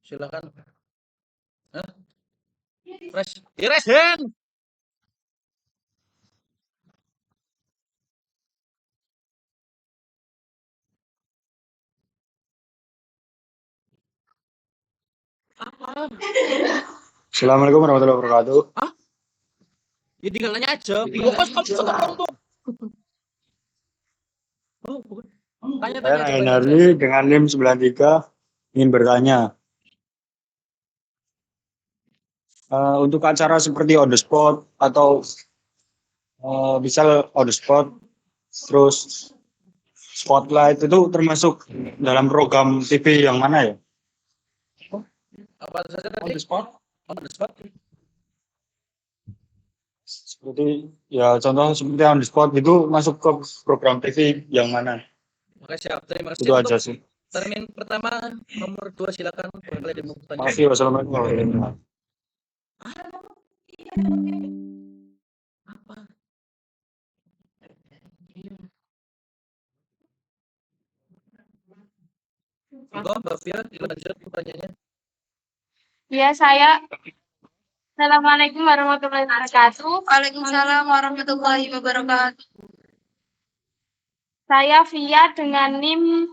Speaker 1: Silakan. Hah? Raise hand.
Speaker 7: Assalamualaikum warahmatullahi wabarakatuh.
Speaker 1: Ya tinggal nanya aja. Fokus kamu tuh.
Speaker 7: Saya
Speaker 1: Tanya aja.
Speaker 7: Nainari dengan NIM 93 ingin bertanya. Untuk acara seperti on the spot atau misal on the spot, terus spotlight itu termasuk dalam program TV yang mana ya?
Speaker 1: Apa saja tadi?
Speaker 6: On the spot.
Speaker 1: On the spot.
Speaker 7: Seperti ya contoh seperti on the spot itu masuk ke program TV yang mana?
Speaker 1: Oke, siap. Terima kasih.
Speaker 7: Itu aja sih.
Speaker 1: Termin pertama nomor 2 silakan boleh dimulai.
Speaker 7: Makasih. Wassalamualaikum warahmatullahi wabarakatuh.
Speaker 1: Apa? Monggo Mbak Fia dilanjut pertanyaannya.
Speaker 8: Ya, saya. Assalamualaikum warahmatullahi wabarakatuh.
Speaker 3: Waalaikumsalam warahmatullahi wabarakatuh.
Speaker 8: Saya Via dengan NIM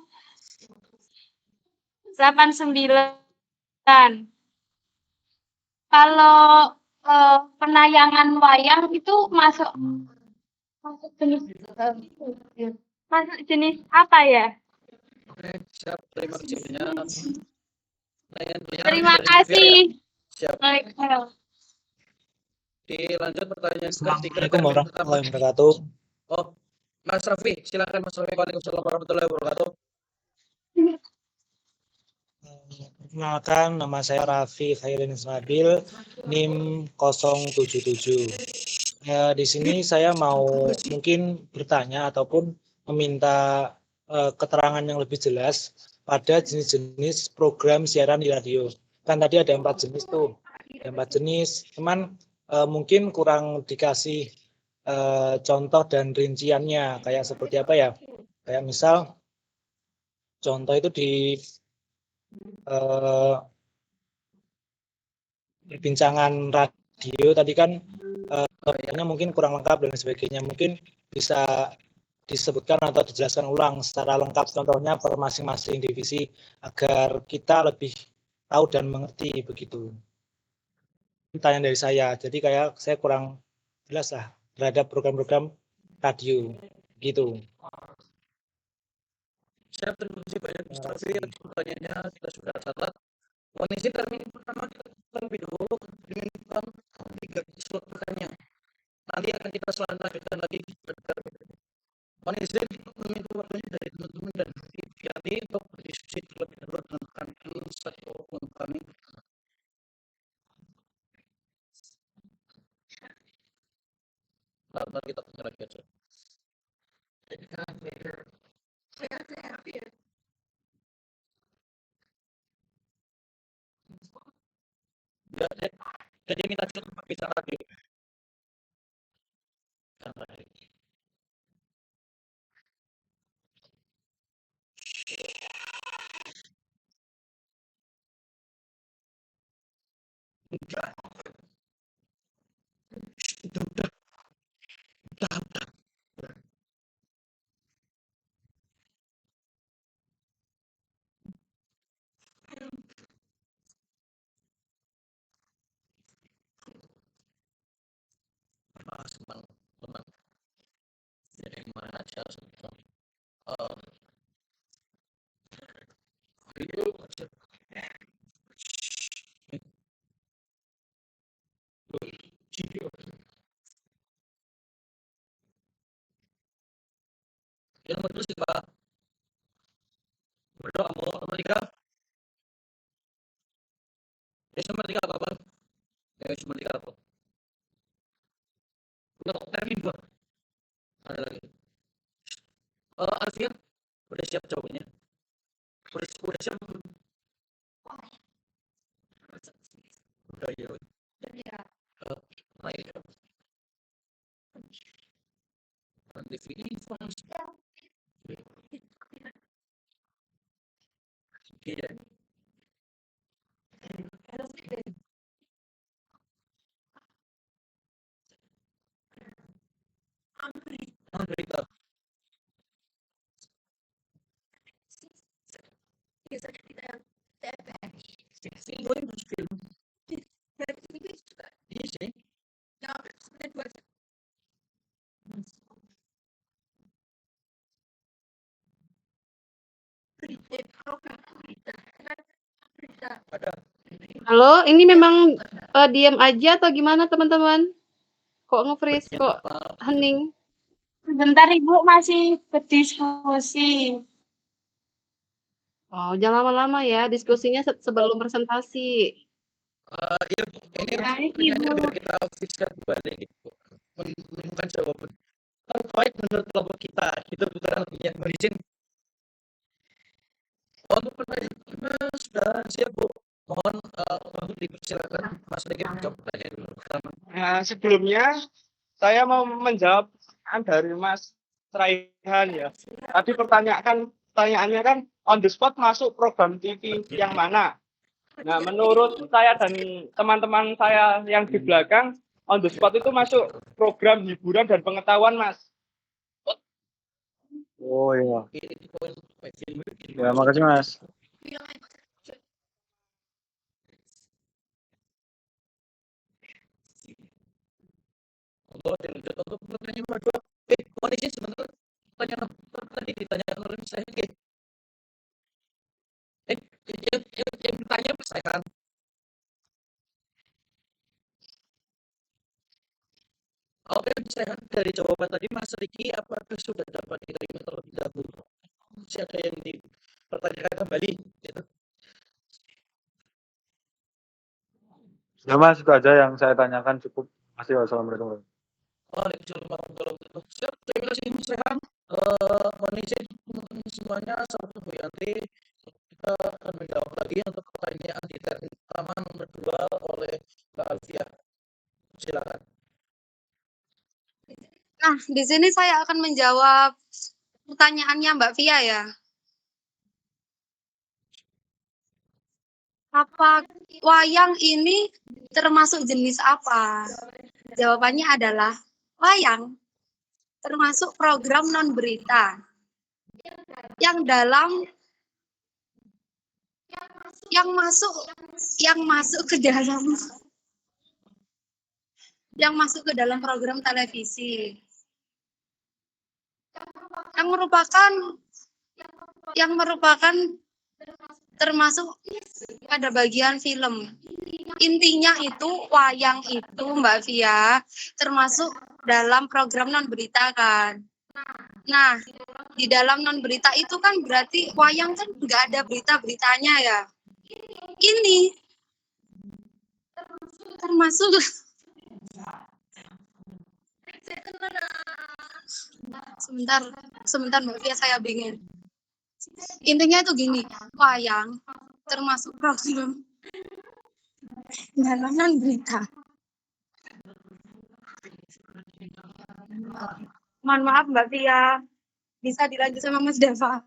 Speaker 8: 89. Kalau penayangan wayang itu masuk jenis apa ya?
Speaker 1: Oke, siap. Terima kasih.
Speaker 8: Terima kasih.
Speaker 1: Siap. Dilanjut pertanyaan ketiga.
Speaker 9: Assalamualaikum warahmatullahi wabarakatuh.
Speaker 1: Oh, Mas Raffi, silakan Mas Raffi. Waalaikumsalam warahmatullahi wabarakatuh.
Speaker 9: Perkenalkan, nama saya Raffi Khairin Ismail, NIM 077. Di sini saya mau mungkin bertanya ataupun meminta keterangan yang lebih jelas pada jenis-jenis program siaran di radio. Kan tadi ada 4 jenis tuh, ada 4 jenis. Cuman mungkin kurang dikasih contoh dan rinciannya kayak seperti apa ya? Kayak misal contoh itu di perbincangan radio tadi kan mungkin kurang lengkap dan sebagainya. Mungkin bisa disebutkan atau dijelaskan ulang secara lengkap contohnya per masing-masing divisi agar kita lebih tahu dan mengerti begitu. Pertanyaan dari saya, jadi kayak saya kurang jelas lah terhadap program-program radio gitu.
Speaker 1: Siap, terima kasih banyak Mas Raffi. Pertanyaannya kita sudah catat. Mohon izin termin pertama kita terlebih dulu dengan 3 slot pertanyaan. Nanti akan kita lanjutkan lagi. Mohon izin meminta waktunya dari teman-teman dan hati-hati untuk berdiskusi terlebih dahulu dengan rekan satu kami. Lalu kita tanya lagi aja. Jadi minta cepat bicara lagi. Udah. Teman-teman dari mana aja video Yang nomor 2 siapa? Berdua kamu nomor 3. Nomor 3 apa bang? Nomor 3 apa? Udah termin bang. Ada lagi. Alfian udah siap jawabannya. Udah siap. Udah ya. Lain. Informasi. Iya. Berita.
Speaker 2: Halo, ini memang diam aja atau gimana teman-teman? Kok nge-freeze, kok hening?
Speaker 8: Sebentar Ibu masih berdiskusi.
Speaker 2: Oh, jangan lama-lama ya, diskusinya sebelum presentasi.
Speaker 1: Ya, ini pertanyaannya biar kita fiskan kembali gitu. Menemukan jawaban terbaik menurut kelompok kita. Gitu bukan artinya berizin. Untuk pertanyaan sudah siap Bu. Mohon untuk dipersilakan Mas Riki menjawab pertanyaan dulu pertama.
Speaker 4: Nah, sebelumnya saya mau menjawab dari Mas Raihan ya. Tadi pertanyaannya kan on the spot masuk program TV yang mana? Nah, menurut saya dan teman-teman saya yang di belakang, on the spot itu masuk program hiburan dan pengetahuan, Mas.
Speaker 7: Oh iya. Ya, makasih Mas.
Speaker 1: Untuk pertanyaan kedua, mohon izin sebentar. Pertanyaan tadi ditanyakan oleh saya. Yang bertanya Mas Raihan. Oke, saya dari jawaban tadi Mas Riki, apakah sudah dapat diterima terlebih dahulu? Masih ada yang dipertanyakan kembali? Gitu.
Speaker 7: Ya Mas, itu aja yang saya tanyakan cukup. Assalamualaikum.
Speaker 1: Waalaikumsalam warahmatullahi wabarakatuh. Siap, terima kasih Mas Rehan. Mohon izin semuanya, sahabat Bu Yanti, kita akan menjawab lagi untuk pertanyaan di pertama nomor 2 oleh Mbak Alfia. Silakan.
Speaker 3: Nah, di sini saya akan menjawab pertanyaannya Mbak Via ya. Apa wayang ini termasuk jenis apa? Jawabannya adalah wayang termasuk program non berita yang masuk ke dalam program televisi yang merupakan termasuk pada bagian film. Intinya itu wayang itu Mbak Via termasuk dalam program non berita kan. Nah, di dalam non berita itu kan berarti wayang kan nggak ada berita-beritanya ya. Ini termasuk sebentar Mbak Via, saya bingung. Intinya itu gini, wayang termasuk program dalam non berita. Mohon maaf Mbak Via, bisa dilanjut sama Mas Dava.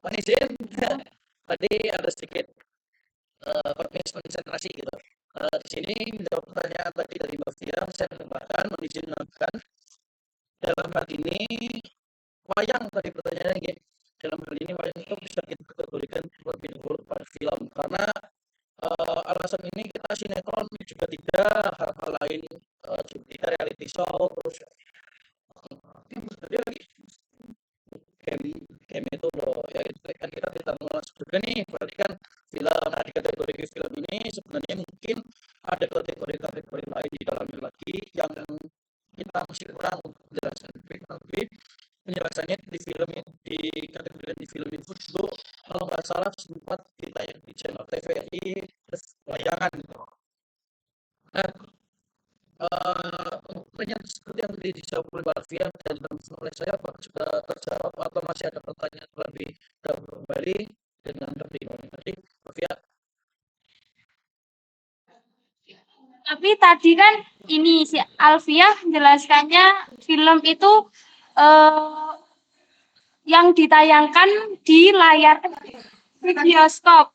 Speaker 1: Mohon izin, tadi ada sedikit konsentrasi gitu. Di sini menjawab pertanyaan tadi dari Mbak Fia, saya mohon izin menambahkan dalam hal ini wayang tadi pertanyaannya gitu. Dalam hal ini wayang itu bisa kita kategorikan lebih dahulu pada film karena alasan ini kita sinetron juga tidak, hal-hal lain juga tidak, reality show terus game itu loh ya, itu kan kita masuk juga nih, berarti kan film. Nah, di kategori film ini sebenarnya mungkin ada kategori lain di dalamnya lagi yang kita masih kurang untuk menjelaskan lebih penjelasannya di film di kategori di film itu dulu kalau nggak salah sempat ditayang di channel TVRI layangan gitu. Nah, pertanyaan seperti yang tadi dijawab oleh Mbak Alfian dan oleh saya apakah sudah terjawab atau masih ada pertanyaan lebih kembali dengan kebingungan tadi, Alfian?
Speaker 8: Tapi tadi kan ini si Alfia menjelaskannya film itu yang ditayangkan di layar bioskop.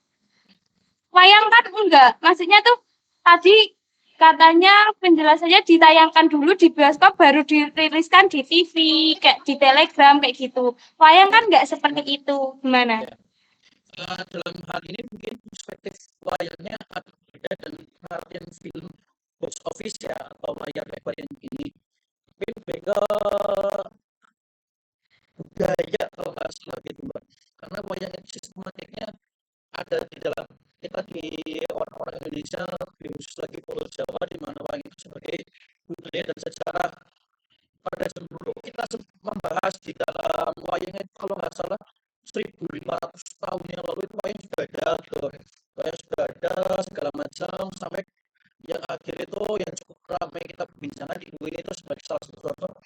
Speaker 8: Wayang kan enggak, maksudnya tuh tadi katanya penjelasannya ditayangkan dulu di bioskop baru diriliskan di TV, kayak di Telegram kayak gitu. Wayang kan enggak seperti itu, gimana?
Speaker 1: Dalam hal ini mungkin perspektif wayangnya agak berbeda dan perhatian film box office ya atau layar lebar yang ini. Tapi lebih ke budaya kalau nggak salah gitu Mbak. Karena wayang itu sistematiknya ada di dalam kita di orang-orang Indonesia, khusus lagi Pulau Jawa, di mana wayang itu sebagai budaya dan sejarah. Pada sebelum kita membahas di dalam wayang itu kalau nggak salah 1500 tahun yang lalu itu wayang sudah ada tuh. Wayang sudah ada segala macam sampai yang akhir itu yang cukup ramai kita perbincangan di UIN itu sebagai salah satu contoh.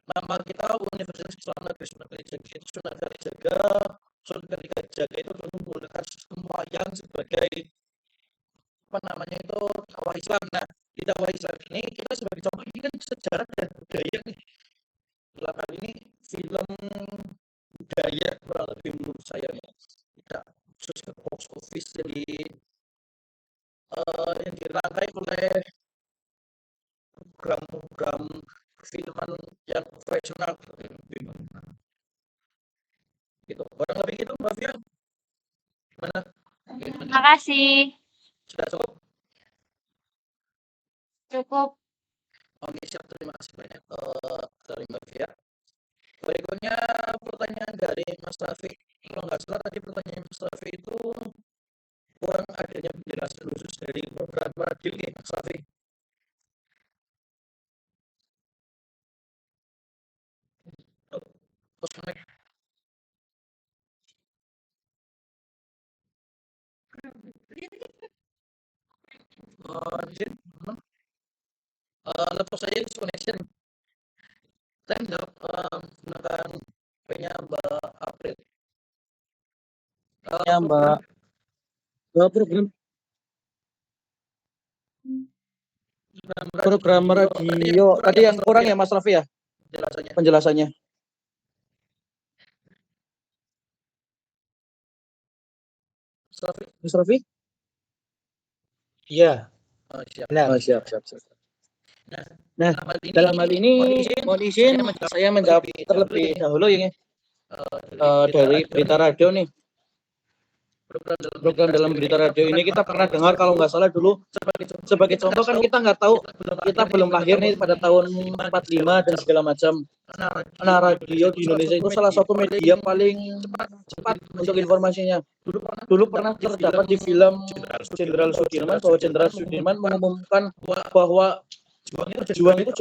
Speaker 1: Nama kita Universitas Islam Negeri Sunan Kalijaga itu Sunan Kalijaga itu dulu menggunakan sistem wayang sebagai apa namanya itu dakwah Islam. Nah di dakwah Islam ini kita sebagai contoh ini kan sejarah dan budaya nih. Dalam hal ini film budaya kurang lebih menurut saya nih tidak khusus ke box office jadi yang dirangkai oleh program-program filman yang profesional gitu. Kurang lebih itu Mbak Fia. Gimana?
Speaker 8: Terima kasih.
Speaker 1: Sudah cukup?
Speaker 8: Cukup.
Speaker 1: Oke, siap. Terima kasih banyak dari Mbak Fia. Berikutnya pertanyaan dari Mas Rafi. Kalau nggak salah tadi pertanyaan Mas Rafi itu kurang adanya penjelasan khusus dari program radio nih Mas Rafi. Terus connect. Laptop saya connection. Saya menggunakan HP-nya Mbak April.
Speaker 6: Ya Mbak. Program radio tadi yang kurang ya Mas Raffi ya penjelasannya. Mas Raffi? Iya. Siap. Nah, dalam hal ini mohon izin saya menjawab terlebih dahulu ya dari berita radio nih. Program dalam berita radio ini kita pernah dengar kalau nggak salah dulu sebagai contoh kan kita nggak tahu, kita belum lahir nih pada tahun 45 dan segala macam. Nah, radio di Indonesia itu salah satu media paling cepat untuk informasinya. Dulu pernah terdapat di film Jenderal Sudirman bahwa Jenderal Sudirman mengumumkan bahwa juang itu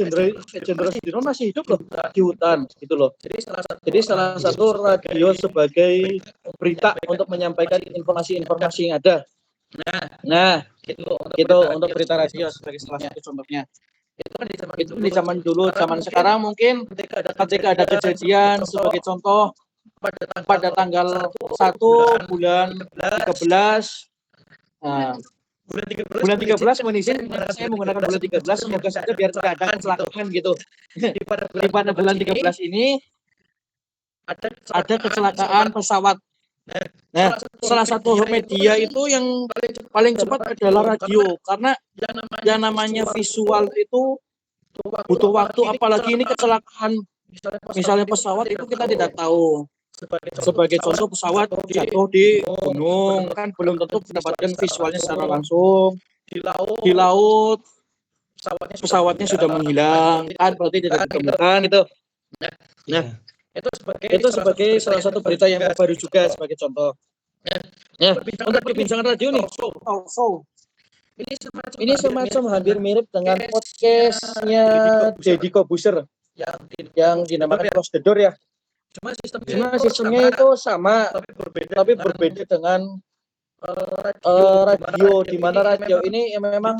Speaker 6: Jenderal Sudirman masih hidup loh di hutan gitu loh. Jadi salah satu radio sebagai berita untuk menyampaikan informasi-informasi yang ada. Nah, itu untuk berita radio sebagai salah satu contohnya. Itu di zaman dulu, zaman sekarang mungkin ketika ada kejadian sebagai contoh pada tanggal 1 bulan 13 bulan 13 saya menggunakan bulan 13 semoga saja biar tidak ada kecelakaan gitu. Di pada bulan 13 ini ada kecelakaan pesawat. Nah, salah satu media itu yang paling cepat adalah radio karena yang namanya visual itu butuh waktu, apalagi ini kecelakaan misalnya pesawat itu kita tidak tahu. Sebagai contoh pesawat jatuh di gunung kan belum tentu mendapatkan visualnya secara langsung. Di laut pesawatnya sudah menghilang kan berarti tidak ditemukan itu. Nah, itu sebagai salah satu berita yang baru juga sebagai contoh. Ya, untuk perbincangan radio nih, ini semacam hampir mirip dengan podcastnya Deddy Kobuser yang dinamakan Close the Door ya.
Speaker 1: Cuma
Speaker 6: sistemnya itu sama, tapi berbeda dengan radio, di mana radio ini memang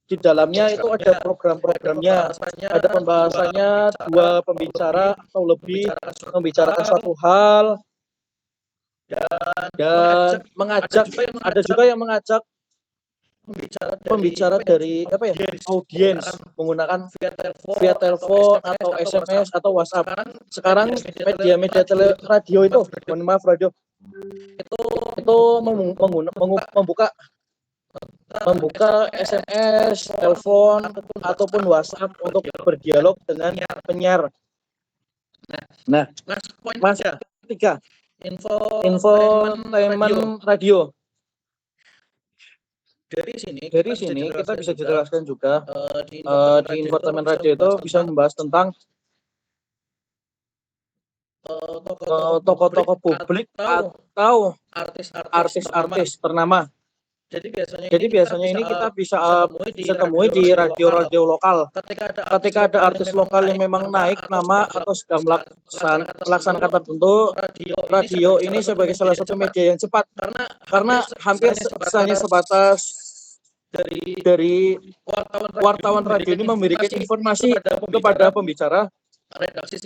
Speaker 6: di dalamnya itu ada program-programnya, ada pembahasannya, dua pembicara atau lebih membicarakan suatu hal dan mengajak, ada juga yang mengajak pembicara dari audiens menggunakan via telepon atau SMS atau WhatsApp. Sekarang media-media radio itu, radio itu membuka SMS, telepon ataupun WhatsApp untuk berdialog dengan penyiar. Nah, Mas ketiga, infotainment radio. Dari sini kita bisa dijelaskan juga di infotainment radio itu bisa membahas tentang tokoh-tokoh publik atau artis-artis ternama. Jadi biasanya ini kita bisa temui di radio-radio lokal. Ketika ada artis lokal yang memang naik nama atau sedang melaksanakan tertentu, radio ini sebagai salah satu media yang cepat karena hampir hanya sebatas dari wartawan radio ini memberikan informasi kepada pembicara,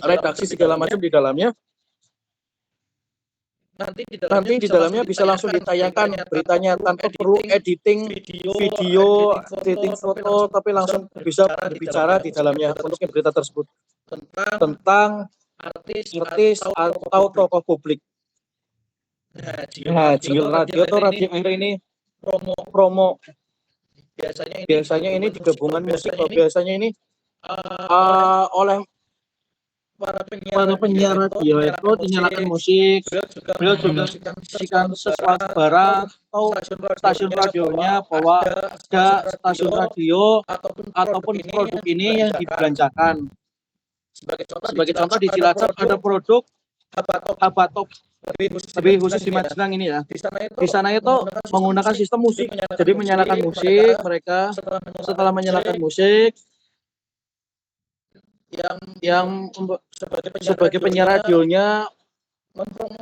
Speaker 6: redaksi segala macam di dalamnya. Nanti di dalamnya bisa langsung ditayangkan beritanya tanpa perlu editing video, editing foto, tapi langsung bisa berbicara di dalamnya untuk berita tersebut tentang artis atau tokoh publik. Nah, jingle radio atau radio air ini promo. Biasanya ini digabungan musik, biasanya ini oleh para penyiar radio itu dinyalakan musik, beliau juga menyaksikan sesuatu barang atau stasiun radionya bahwa ada stasiun radio ataupun produk ini yang dibelanjakan. Sebagai contoh di Cilacap ada produk Abatop, lebih khusus di Magelang ini ya. Di sana itu menggunakan sistem musik, jadi menyalakan musik, mereka setelah menyalakan musik yang sebagai penyiar radionya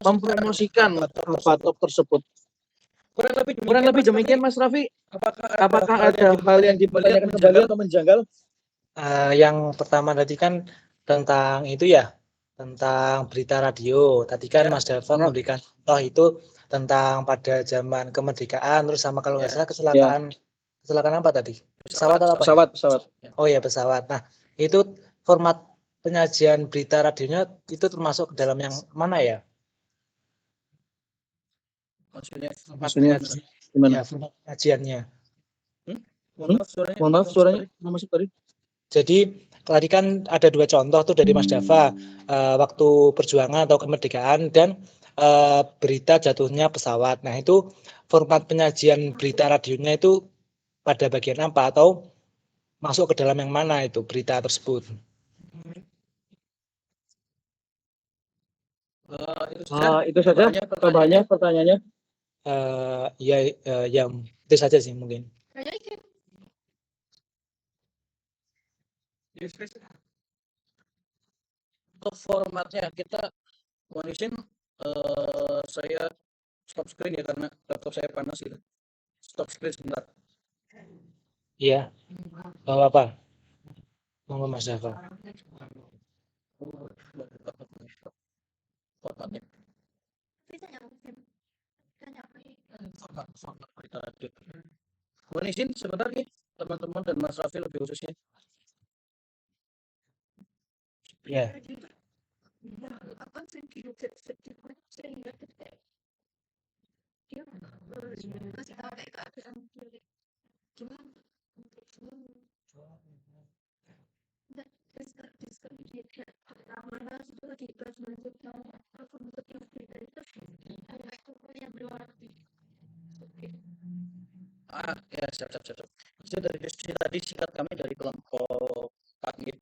Speaker 6: mempromosikan Abatop tersebut. Kurang lebih demikian Mas Raffi. Apakah ada hal yang dipertanyakan kembali atau menjanggal?
Speaker 9: Yang pertama tadi kan tentang itu ya, tentang berita radio. Tadi kan Mas Dava memberikan contoh itu tentang pada zaman kemerdekaan, terus sama kalau nggak salah kecelakaan apa tadi? Pesawat atau apa? Pesawat. Oh ya, pesawat. Nah, itu format penyajian berita radionya itu termasuk ke dalam yang mana ya?
Speaker 6: Maksudnya gimana?
Speaker 9: Ya, format penyajiannya.
Speaker 6: Mohon maaf suaranya masuk tadi.
Speaker 9: Jadi tadi kan ada dua contoh tuh dari Mas Dava, waktu perjuangan atau kemerdekaan dan berita jatuhnya pesawat. Nah itu format penyajian berita radionya itu pada bagian apa atau masuk ke dalam yang mana itu berita tersebut?
Speaker 6: Itu saja tambahannya pertanyaannya.
Speaker 9: Ya itu saja sih mungkin.
Speaker 1: Untuk formatnya kita mohon izin saya stop screen ya karena laptop saya panas gitu. Stop screen sebentar.
Speaker 9: Iya. Apa? Monggo Mas Dava.
Speaker 1: Formatnya. Format berita radio. Mohon izin sebentar nih teman-teman dan Mas Raffi lebih khususnya.
Speaker 9: Ya.
Speaker 1: Ya siap. Jadi dari diskusi tadi singkat kami dari kelompok Pagit.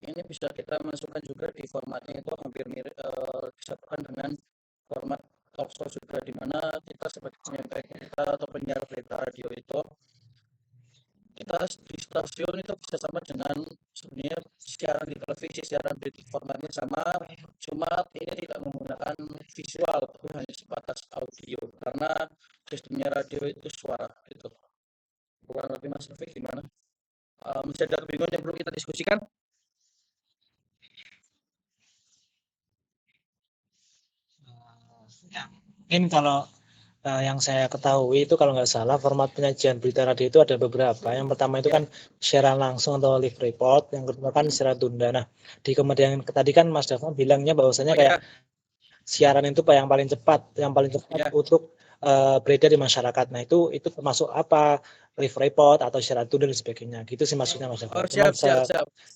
Speaker 1: Ini bisa kita masukkan juga di formatnya itu hampir mirip disatukan dengan format talk show juga, di mana kita sebagai penyampai kita atau penyiar berita radio itu kita di stasiun itu bisa sama dengan sebenarnya siaran di televisi. isi siaran berita formatnya sama, cuma ini tidak menggunakan visual, tapi hanya sebatas audio karena sistemnya radio itu suara gitu. Kurang lebih Mas Rafi gimana? Masih ada kebingungan yang perlu kita diskusikan?
Speaker 9: Mungkin kalau yang saya ketahui itu kalau nggak salah format penyajian berita radio itu ada beberapa. Yang pertama itu kan siaran langsung atau live report, yang kedua kan siaran tunda. Nah, di kemudian tadi kan Mas Dava bilangnya bahwasanya kayak siaran itu yang paling cepat untuk beredar di masyarakat. Nah, itu termasuk apa? Live report atau siaran tunda dan sebagainya. Gitu sih maksudnya Mas Dava.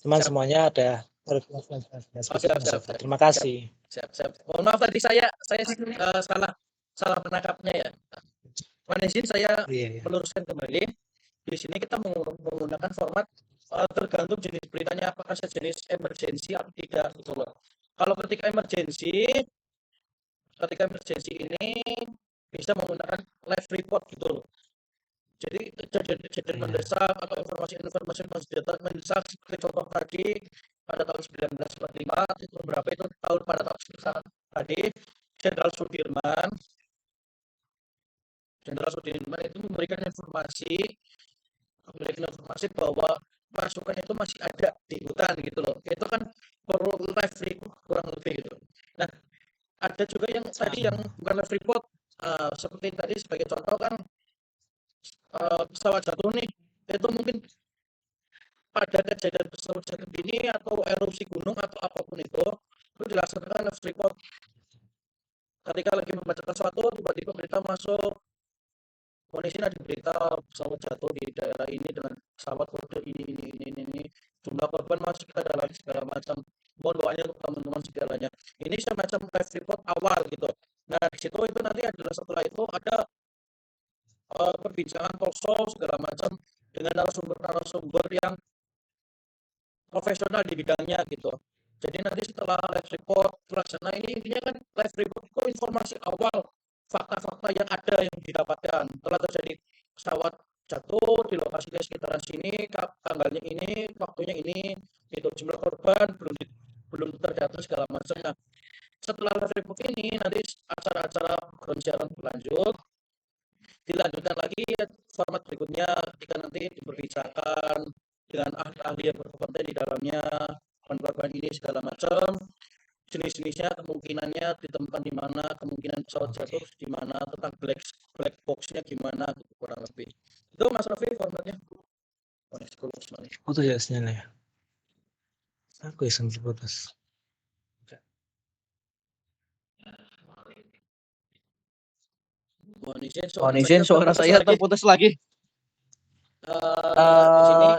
Speaker 9: Cuman semuanya ada.
Speaker 1: Siap.
Speaker 9: Terima kasih.
Speaker 1: Siap. Mohon maaf tadi saya salah menangkapnya ya. Mohon izin saya meluruskan kembali. Di sini kita menggunakan format tergantung jenis beritanya apakah sejenis emergensi atau tidak gitu loh. Kalau ketika emergensi ini bisa menggunakan live report gitu loh. Jadi kejadian mendesak atau informasi mendesak seperti contoh tadi pada tahun 1945 itu berapa itu tahun pada tahun tadi Jenderal Sudirman itu memberikan informasi bahwa pasukan itu masih ada di hutan gitu loh. Itu kan perlu live report kurang lebih gitu. Nah, ada juga yang tadi yang bukan live report seperti tadi sebagai contoh kan pesawat jatuh nih, itu mungkin pada kejadian pesawat jatuh ini atau erupsi gunung atau apapun itu dilaksanakan live report. Ketika lagi membacakan sesuatu, tiba-tiba berita masuk, kondisi ada berita pesawat jatuh di daerah ini dengan pesawat kode ini, jumlah korban masuk kita dalam segala macam, mohon doanya untuk teman-teman segalanya. Ini semacam live report awal gitu. Nah, di situ itu nanti adalah setelah itu ada perbincangan talkshow segala macam dengan narasumber yang profesional di bidangnya gitu. Jadi nanti setelah live report terlaksana ini intinya kan live report itu informasi awal fakta-fakta yang ada yang didapatkan telah terjadi pesawat jatuh di lokasi sekitaran sini, tanggalnya ini, waktunya ini, itu jumlah korban belum terdata segala macam. Nah, setelah live report ini nanti acara-acara program siaran berlanjut, dilanjutkan lagi format berikutnya ketika nanti diperbincangkan dengan ahli-ahli yang berkompeten di dalamnya, korban ini segala macam, jenis-jenisnya, kemungkinannya ditemukan di mana, kemungkinan pesawat jatuh di mana, tentang black box-nya gimana, kurang lebih. Itu Mas Rafi formatnya.
Speaker 9: Putus ya sinyalnya ya. Aku yang sempat putus.
Speaker 6: Mohon izin suara saya terputus lagi.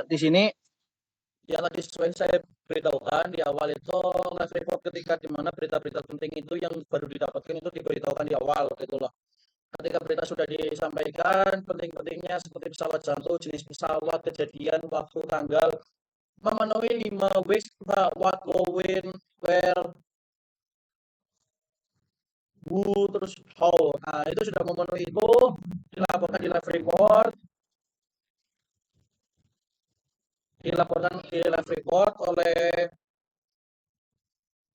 Speaker 6: Di sini
Speaker 1: yang tadi sesuai saya beritahukan di awal itu live report ketika di mana berita-berita penting itu yang baru didapatkan itu diberitahukan di awal gitu loh. Ketika berita sudah disampaikan penting-pentingnya seperti pesawat jatuh, jenis pesawat, kejadian, waktu, tanggal, memenuhi 5 ways what, when, where, who, terus how. Nah, itu sudah memenuhi itu dilaporkan di live report. Dilaporkan di live report oleh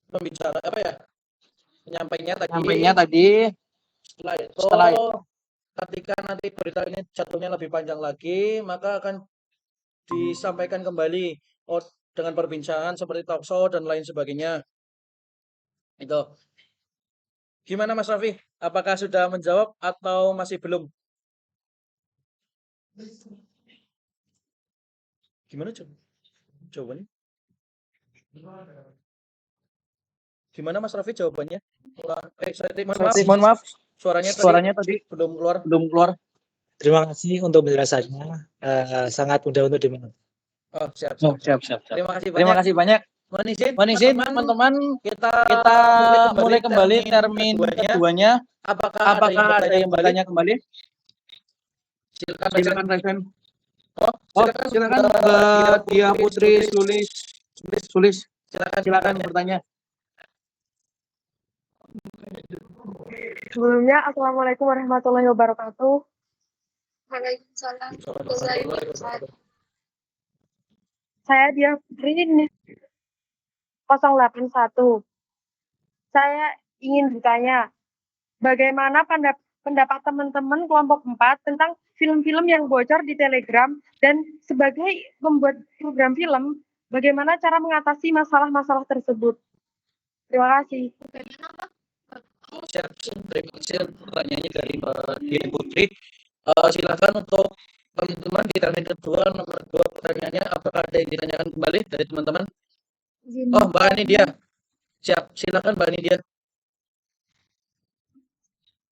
Speaker 1: pembicara penyampainya tadi. Setelah itu ketika nanti berita ini jatuhnya lebih panjang lagi, maka akan disampaikan kembali dengan perbincangan seperti talk show dan lain sebagainya. Itu. Gimana Mas Rafi? Apakah sudah menjawab atau masih belum? Gimana jawabannya? Gimana Mas Rafi jawabannya?
Speaker 6: Mohon maaf.
Speaker 1: Suaranya tadi belum keluar.
Speaker 9: Terima kasih untuk penjelasannya. Sangat mudah untuk dimengerti.
Speaker 1: Oh, siap.
Speaker 6: Terima kasih banyak. Mohon izin teman-teman kita mulai kembali termin keduanya. Apakah ada yang bertanya kembali? Silakan Reven. Silakan Dia Putri Sulis. Silakan bertanya.
Speaker 5: Sebelumnya, Assalamualaikum warahmatullahi wabarakatuh.
Speaker 3: Waalaikumsalam warahmatullahi wabarakatuh.
Speaker 5: Saya Dia Putri
Speaker 10: 081. Saya ingin bertanya, bagaimana pendapat teman-teman kelompok 4 tentang film-film yang bocor di Telegram, dan sebagai membuat program film, bagaimana cara mengatasi masalah-masalah tersebut? Terima kasih.
Speaker 1: Siap, terima kasih pertanyaannya dari Mbak Dian Putri. Silakan untuk teman-teman di termin kedua, nomor 2 pertanyaannya, apakah ada yang ditanyakan kembali dari teman-teman? Oh, Mbak Nidia. Siap, silakan Mbak Nidia.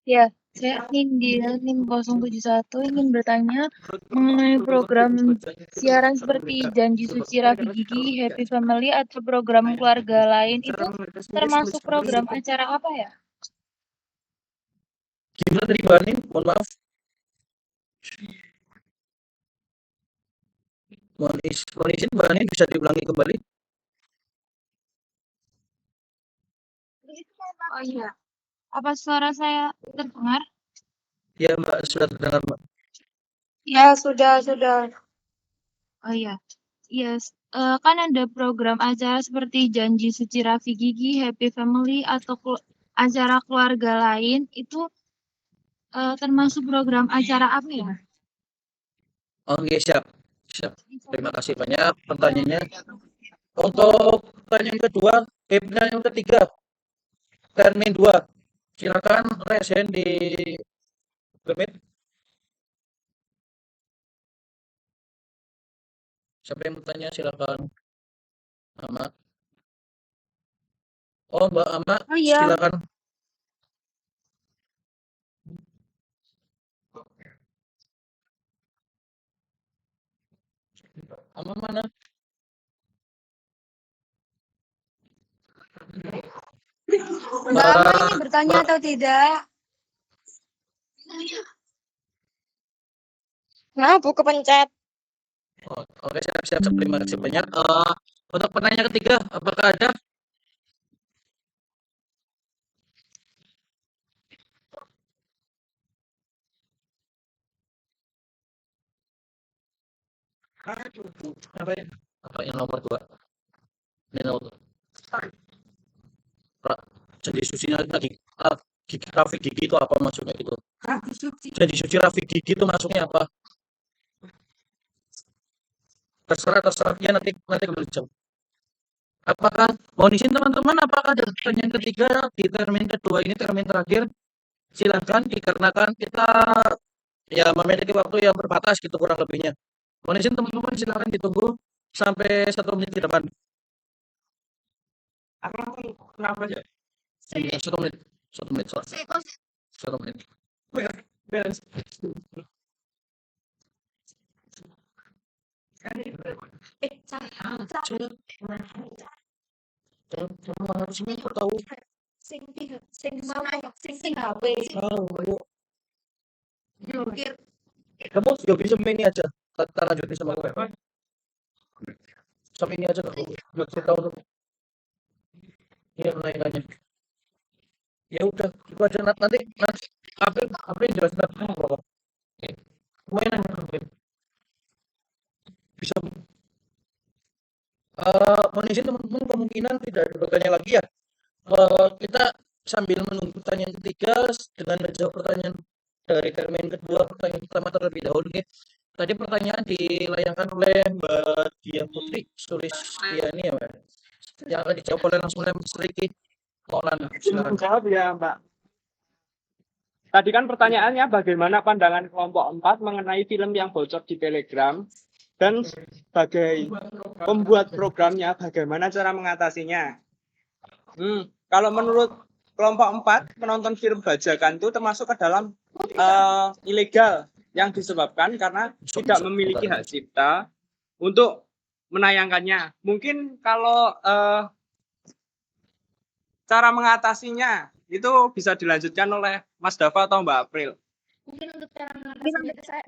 Speaker 8: Ya, saya Nindya NIM 071 ingin bertanya mengenai program siaran seperti Janji Suci Rafi Gigi, Happy Family, atau program keluarga lain itu termasuk program acara apa ya?
Speaker 1: Gimana tadi Mbak Nin? Mohon maaf. Mohon izin Mbak Nin, bisa diulangi kembali?
Speaker 8: Oh iya, apa suara saya terdengar?
Speaker 1: Ya Mbak, sudah terdengar Mbak.
Speaker 3: Ya, sudah.
Speaker 8: Oh iya, yes. Kan ada program acara seperti Janji Suci Rafi Gigi, Happy Family, atau acara keluarga lain itu termasuk program acara apa ya?
Speaker 1: Oke, siap. Terima kasih banyak pertanyaannya. Untuk pertanyaan kedua, pertanyaan ketiga, termin 2. Silakan resen di limit. Siapa yang bertanya, silakan. Ama. Oh, Mbak Ama,
Speaker 3: Oh iya.
Speaker 1: silakan. Ama mana?
Speaker 3: Mbak Ama ini bertanya atau tidak?
Speaker 5: Nah, buku pencet.
Speaker 1: Oke, siap. Terima kasih banyak. Untuk pertanyaan ketiga, apakah ada? Apa yang nomor 2? Ini nomor 2. Jadi susinya lagi. Rafi Gigi itu apa maksudnya itu? Jadi suci Rafi Gigi itu masuknya apa? Terserah ya, nanti kembali jawab. Apakah mohon izin teman-teman, apakah ada pertanyaan ketiga di termin kedua ini, termin terakhir? Silakan, dikarenakan kita ya memiliki waktu yang terbatas gitu kurang lebihnya. Mohon izin teman-teman, silakan ditunggu sampai 1 menit ke depan. Kenapa aja? 1 menit. 1 menit. 1 menit. Beres. Kamu harusnya tahu. Kamu juga bisa ini aja. Kita lanjutin sama gue. Sampai ini aja kamu. Saya tahu tuh. Iya, nanya. Ya udah, itu aja nanti apa yang jelasin apa? Gue nanya. Bisa. Mohon izin teman-teman, kemungkinan tidak ada bertanya lagi ya. Kita sambil menunggu pertanyaan ketiga dengan menjawab pertanyaan dari termin kedua, pertanyaan pertama terlebih dahulu. Tadi pertanyaan dilayangkan oleh Mbak Dian Putri Sulistiani ya Mbak. Yang akan dijawab oleh langsung oleh Mas Riki Maulana. Silakan.
Speaker 4: Jawab ya Mbak. Tadi kan pertanyaannya bagaimana pandangan kelompok 4 mengenai film yang bocor di Telegram, dan sebagai pembuat programnya bagaimana cara mengatasinya. Kalau menurut kelompok 4, menonton film bajakan itu termasuk ke dalam ilegal yang disebabkan karena tidak memiliki hak cipta untuk menayangkannya. Mungkin kalau cara mengatasinya itu bisa dilanjutkan oleh Mas Dava atau Mbak April.
Speaker 5: Mungkin untuk cara mengatasinya saya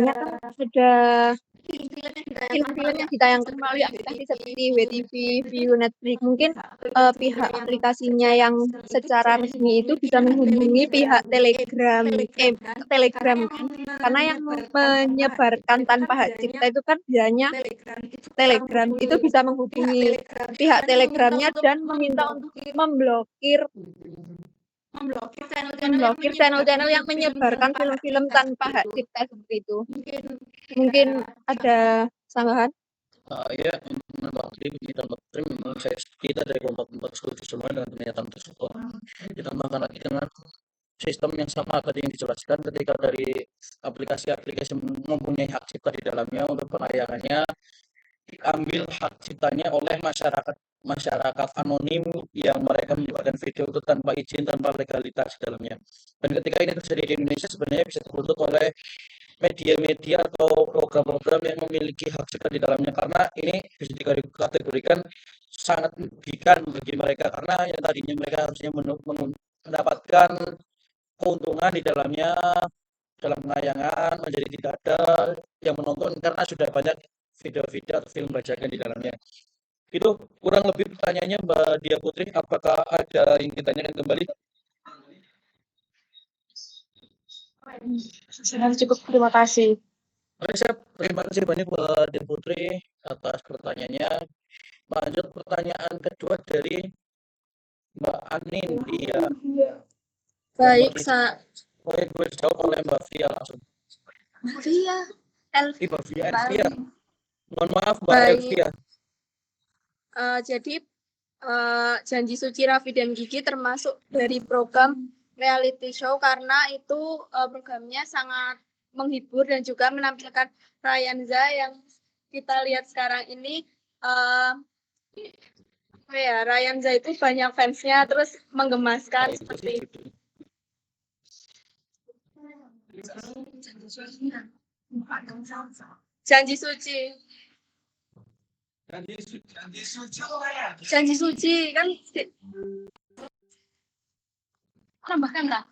Speaker 5: kan sudah film-film yang ditayangkan melalui aplikasi seperti WTV, Viu, Netflix. Mungkin pihak aplikasinya yang secara resmi itu bisa menghubungi pihak Telegram kan. Karena yang menyebarkan tanpa hak cipta itu kan biasanya Telegram. Itu bisa menghubungi pihak Telegramnya dan meminta untuk memblokir channel-channel yang menyebarkan film-film tanpa hak cipta seperti itu. Mungkin ada sanggahan?
Speaker 1: Ya, menambah kita memang kita dari kelompok 4 setuju semua dengan pernyataan tersebut. Ditambahkan lagi dengan sistem yang sama tadi yang dijelaskan ketika dari aplikasi-aplikasi mempunyai hak cipta di dalamnya untuk penayangannya diambil hak ciptanya oleh masyarakat anonim yang mereka menyebarkan video itu tanpa izin, tanpa legalitas di dalamnya. Dan ketika ini terjadi di Indonesia sebenarnya bisa terbentuk oleh media-media atau program-program yang memiliki hak cipta di dalamnya, karena ini bisa dikategorikan sangat merugikan bagi mereka, karena yang tadinya mereka harusnya mendapatkan keuntungan di dalamnya dalam penayangan menjadi tidak ada yang menonton karena sudah banyak video-video atau film bajakan di dalamnya. Itu kurang lebih pertanyaannya Mbak Dia Putri. Apakah ada yang ditanyakan kembali?
Speaker 10: Sudah cukup, terima kasih.
Speaker 1: Oke, siap. Terima kasih banyak Mbak Dia Putri atas pertanyaannya. Lanjut pertanyaan kedua dari Mbak Anin. Dia
Speaker 5: Baik,
Speaker 1: boleh dijawab oleh Mbak Fia langsung.
Speaker 5: Mbak Fia.
Speaker 1: Mbak Fia Elvia. Mohon maaf Mbak
Speaker 5: Baik.
Speaker 1: Elvia.
Speaker 5: Jadi Janji Suci Raffi dan Gigi termasuk dari program reality show karena itu programnya sangat menghibur dan juga menampilkan Ryanza yang kita lihat sekarang ini. Ryanza itu banyak fansnya, terus menggemaskan seperti itu. Janji Suci. Janji Suci kan
Speaker 3: Tambahkan tak?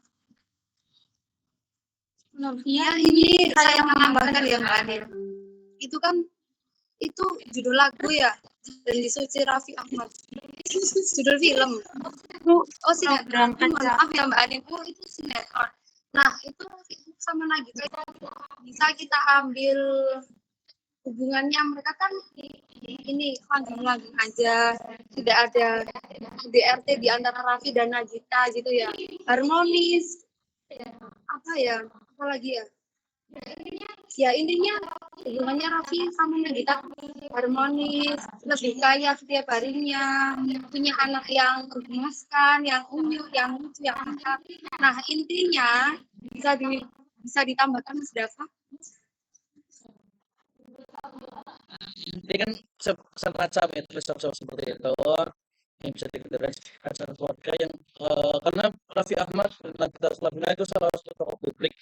Speaker 3: Ya, ini saya menambahkan ya Mbak Adil. Itu kan itu judul lagu ya, Janji Suci Raffi Ahmad. Judul film. Oh, sinetron. Maaf ya Mbak Adil, itu sinetron. Nah, itu sama Nagita bisa kita ambil hubungannya, mereka kan ini langgeng-langgeng aja, tidak ada DRT di antara Raffi dan Nagita gitu ya, harmonis, apa lagi ya, intinya hubungannya Raffi sama Nagita harmonis, lebih kaya setiap harinya, punya anak yang menggemaskan, yang unyu, yang lucu, yang akrab. Nah, intinya bisa ditambahkan Mas Dafa.
Speaker 1: Ini kan semacam itu seperti itu yang bisa dikatakan acara keluarga yang karena Raffi Ahmad dan Nagita Slavina itu salah satu tokoh publik.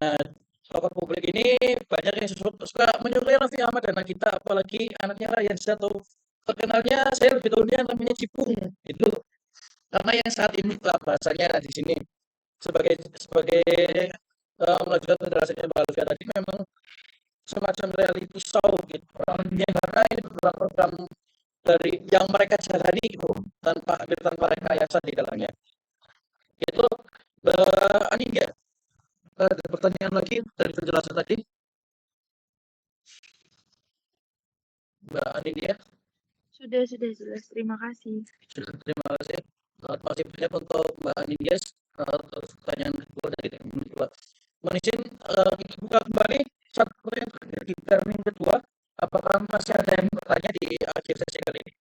Speaker 1: Nah, tokoh publik ini banyak yang suka menyukai Raffi Ahmad dan Nagita, apalagi anaknya Ryanza atau terkenalnya saya lebih tahu dia namanya Cipung itu, karena yang saat ini bahasanya di sini sebagai melanjutkan penjelasannya Mbak Alvia tadi, memang semacam reality show gitu, karena ini beberapa program dari yang mereka jalani gitu tanpa rekayasa di dalamnya. Itu Mbak Ani ya, ada pertanyaan lagi dari penjelasan tadi Mbak Ani ya?
Speaker 10: Sudah, terima kasih.
Speaker 1: Terima kasih. Masih banyak untuk Mbak Ani guys. Terus pertanyaan kedua dari teman kedua. Mohon kita buka kembali satu pertanyaan terakhir di termin kedua. Apakah masih ada yang bertanya di akhir sesi kali ini?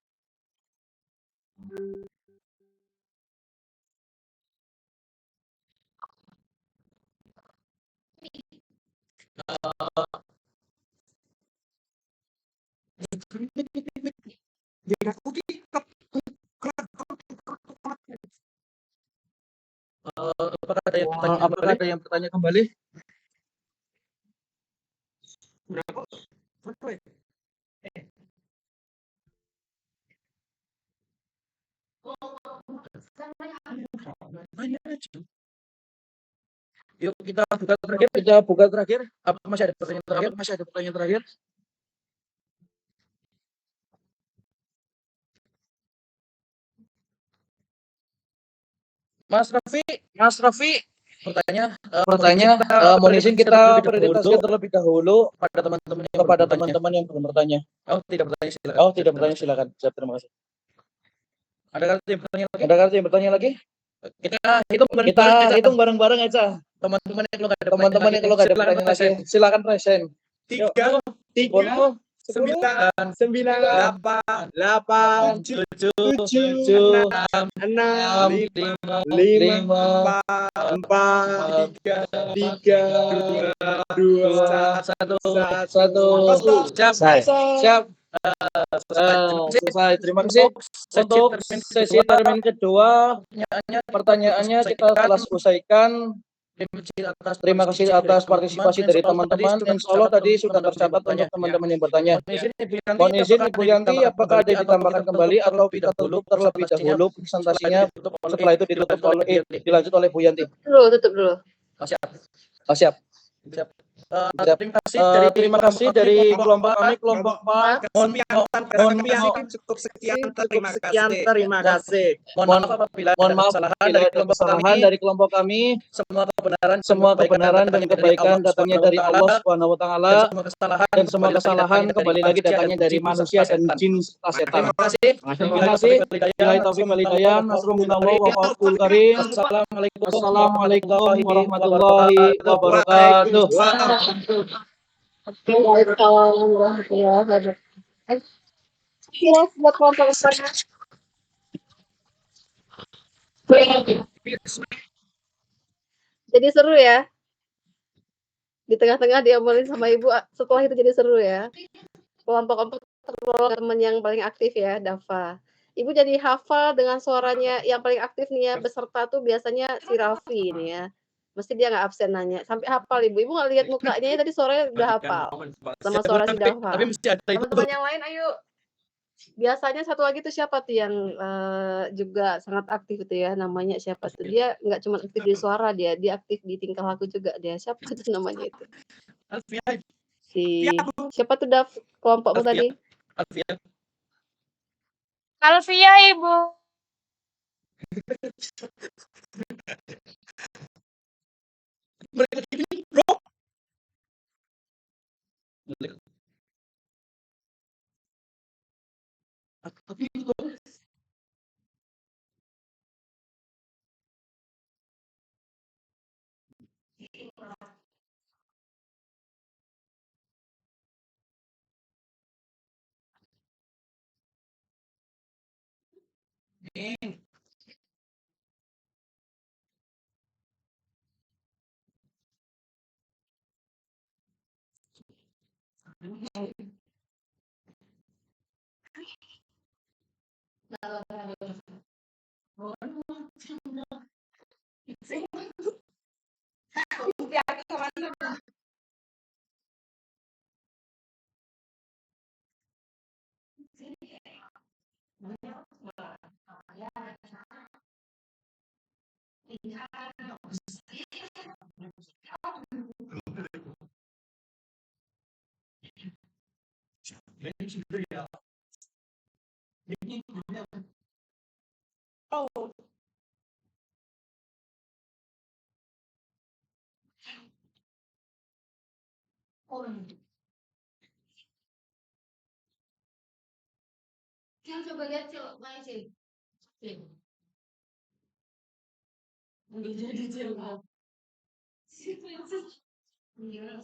Speaker 1: Apakah ada yang bertanya kembali? Yuk kita buka terakhir. Apa masih ada pertanyaan terakhir? Mas Raffi
Speaker 6: Mas Raffi
Speaker 1: bertanya,
Speaker 6: mohon izin kita prioritaskan
Speaker 1: terlebih
Speaker 6: terlebih dahulu
Speaker 1: pada teman-teman yang
Speaker 6: kepada
Speaker 1: bertanya.
Speaker 6: teman-teman yang belum bertanya.
Speaker 1: Oh, tidak bertanya silakan.
Speaker 6: Oh, tidak bertanya silakan. Siap, terima kasih.
Speaker 1: Ada kali yang bertanya lagi?
Speaker 6: Ada yang bertanya lagi?
Speaker 1: Kita hitung
Speaker 6: Kita hitung bareng-bareng aja.
Speaker 1: teman-teman yang kalau nggak ada
Speaker 6: Teman-teman yang kalau nggak ada pertanyaan lagi, silakan present.
Speaker 4: 3,
Speaker 6: 10,
Speaker 4: 9, 8,
Speaker 1: 7,
Speaker 6: 7,
Speaker 4: 6,
Speaker 6: 6,
Speaker 4: 5, 4, 3, 2, 1.
Speaker 6: 1. Siap. Selesai. Terima kasih untuk sesi termin kedua. Pertanyaannya kita telah selesaikan. Terima kasih atas partisipasi dari teman-teman. Insya Allah tadi sudah tercatat untuk teman-teman yang bertanya. Mohon izin Ibu Yanti, apakah ada ditambahkan kembali atau kita tutup terlebih dahulu presentasinya, setelah itu ditutup oleh dilanjut oleh Bu Yanti.
Speaker 2: Tutup dulu.
Speaker 6: Siap. Terima kasih dari kelompok kami, kelompok Pak.
Speaker 4: Cukup sekian.
Speaker 6: Terima kasih. Mohon maaf bila ada kesalahan dari kelompok kami. Semua kebenaran dan kebaikan datangnya dari Allah Subhanahu wa taala, dan semua kesalahan kembali lagi datangnya dari manusia dan jin serta setan. Terima kasih. Billahi taufiq wal hidayah. Nasrun minallah wa fadlul karim. Assalamualaikum warahmatullahi wabarakatuh.
Speaker 2: Waalaikumsalam warahmatullahi wabarakatuh. Yes, buat kelompok depannya. Jadi seru ya. Di tengah-tengah diomongin sama ibu, setelah itu jadi seru ya. Kelompok-kelompok teman yang paling aktif ya, Dava. Ibu jadi hafal dengan suaranya yang paling aktif nih ya, beserta tuh biasanya si Raffi ini ya. Mesti dia nggak absen nanya, sampai hafal ibu. Ibu nggak lihat mukanya ya, tadi suaranya udah hafal. Sama suara si Dava. Teman-teman yang lain ayo. Biasanya satu lagi tuh siapa tuh yang juga sangat aktif itu ya, namanya siapa tuh? Dia nggak cuma aktif di suara dia aktif di tingkah laku juga dia. Siapa tuh namanya itu? Si siapa tuh Dav kelompokmu tadi?
Speaker 8: Alfia, Ibu.
Speaker 2: Cil, coba lihat Cil, mana Cil? Cil. Udah jadi Cil. Iya.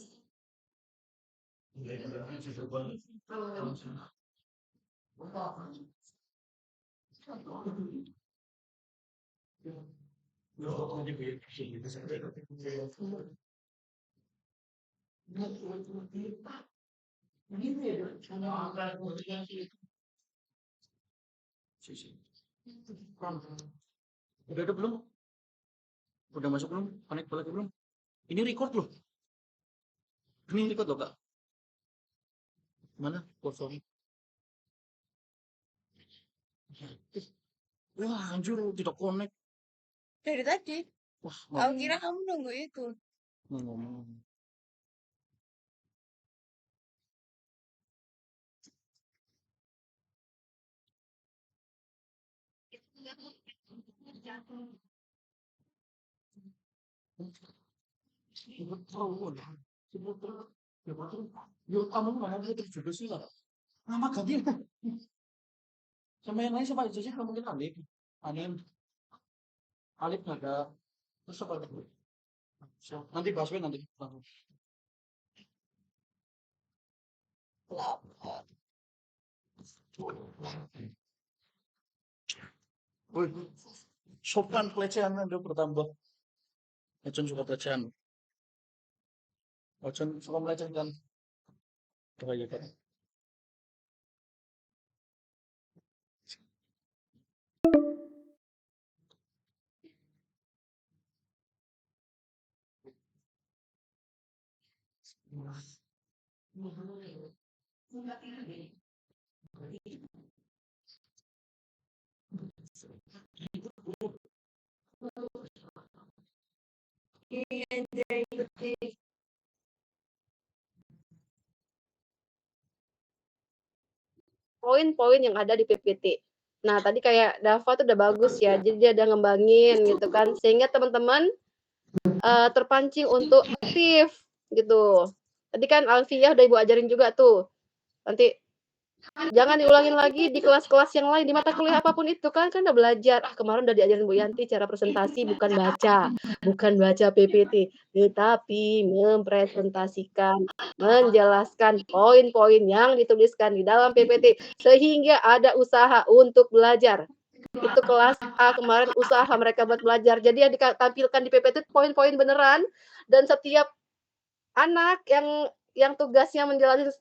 Speaker 1: Udah ada belum? Udah masuk belum? Connect lagi belum? Ini record loh. Ini record loh, Kak. Mana? Kosong. Wah, anjir, tidak connect.
Speaker 5: Dari tadi.
Speaker 1: Wah,
Speaker 5: Aku kira kamu nunggu itu.
Speaker 1: ngomong. Nama ganti. Sama yang lain siapa aja sih? Mungkin Alif, Anin, Alif nggak ada. Terus apa lagi? Nanti bahasnya nanti. Wih, sopan pelecehan ada bertambah. Ocon suka pelecehan. Ocon suka melecehkan. Bahaya kan?
Speaker 2: Poin-poin yang ada di PPT. Nah, tadi kayak Dava tuh udah bagus ya, jadi dia udah ngembangin gitu kan, sehingga teman-teman terpancing untuk aktif gitu. Tadi kan Alfiah udah Ibu ajarin juga tuh. Nanti jangan diulangin lagi di kelas-kelas yang lain, di mata kuliah apapun itu kan udah belajar. Kemarin udah diajarin Bu Yanti cara presentasi bukan baca PPT, tetapi mempresentasikan, menjelaskan poin-poin yang dituliskan di dalam PPT sehingga ada usaha untuk belajar. Itu kelas A kemarin usaha mereka buat belajar. Jadi yang ditampilkan di PPT itu poin-poin beneran dan setiap anak yang tugasnya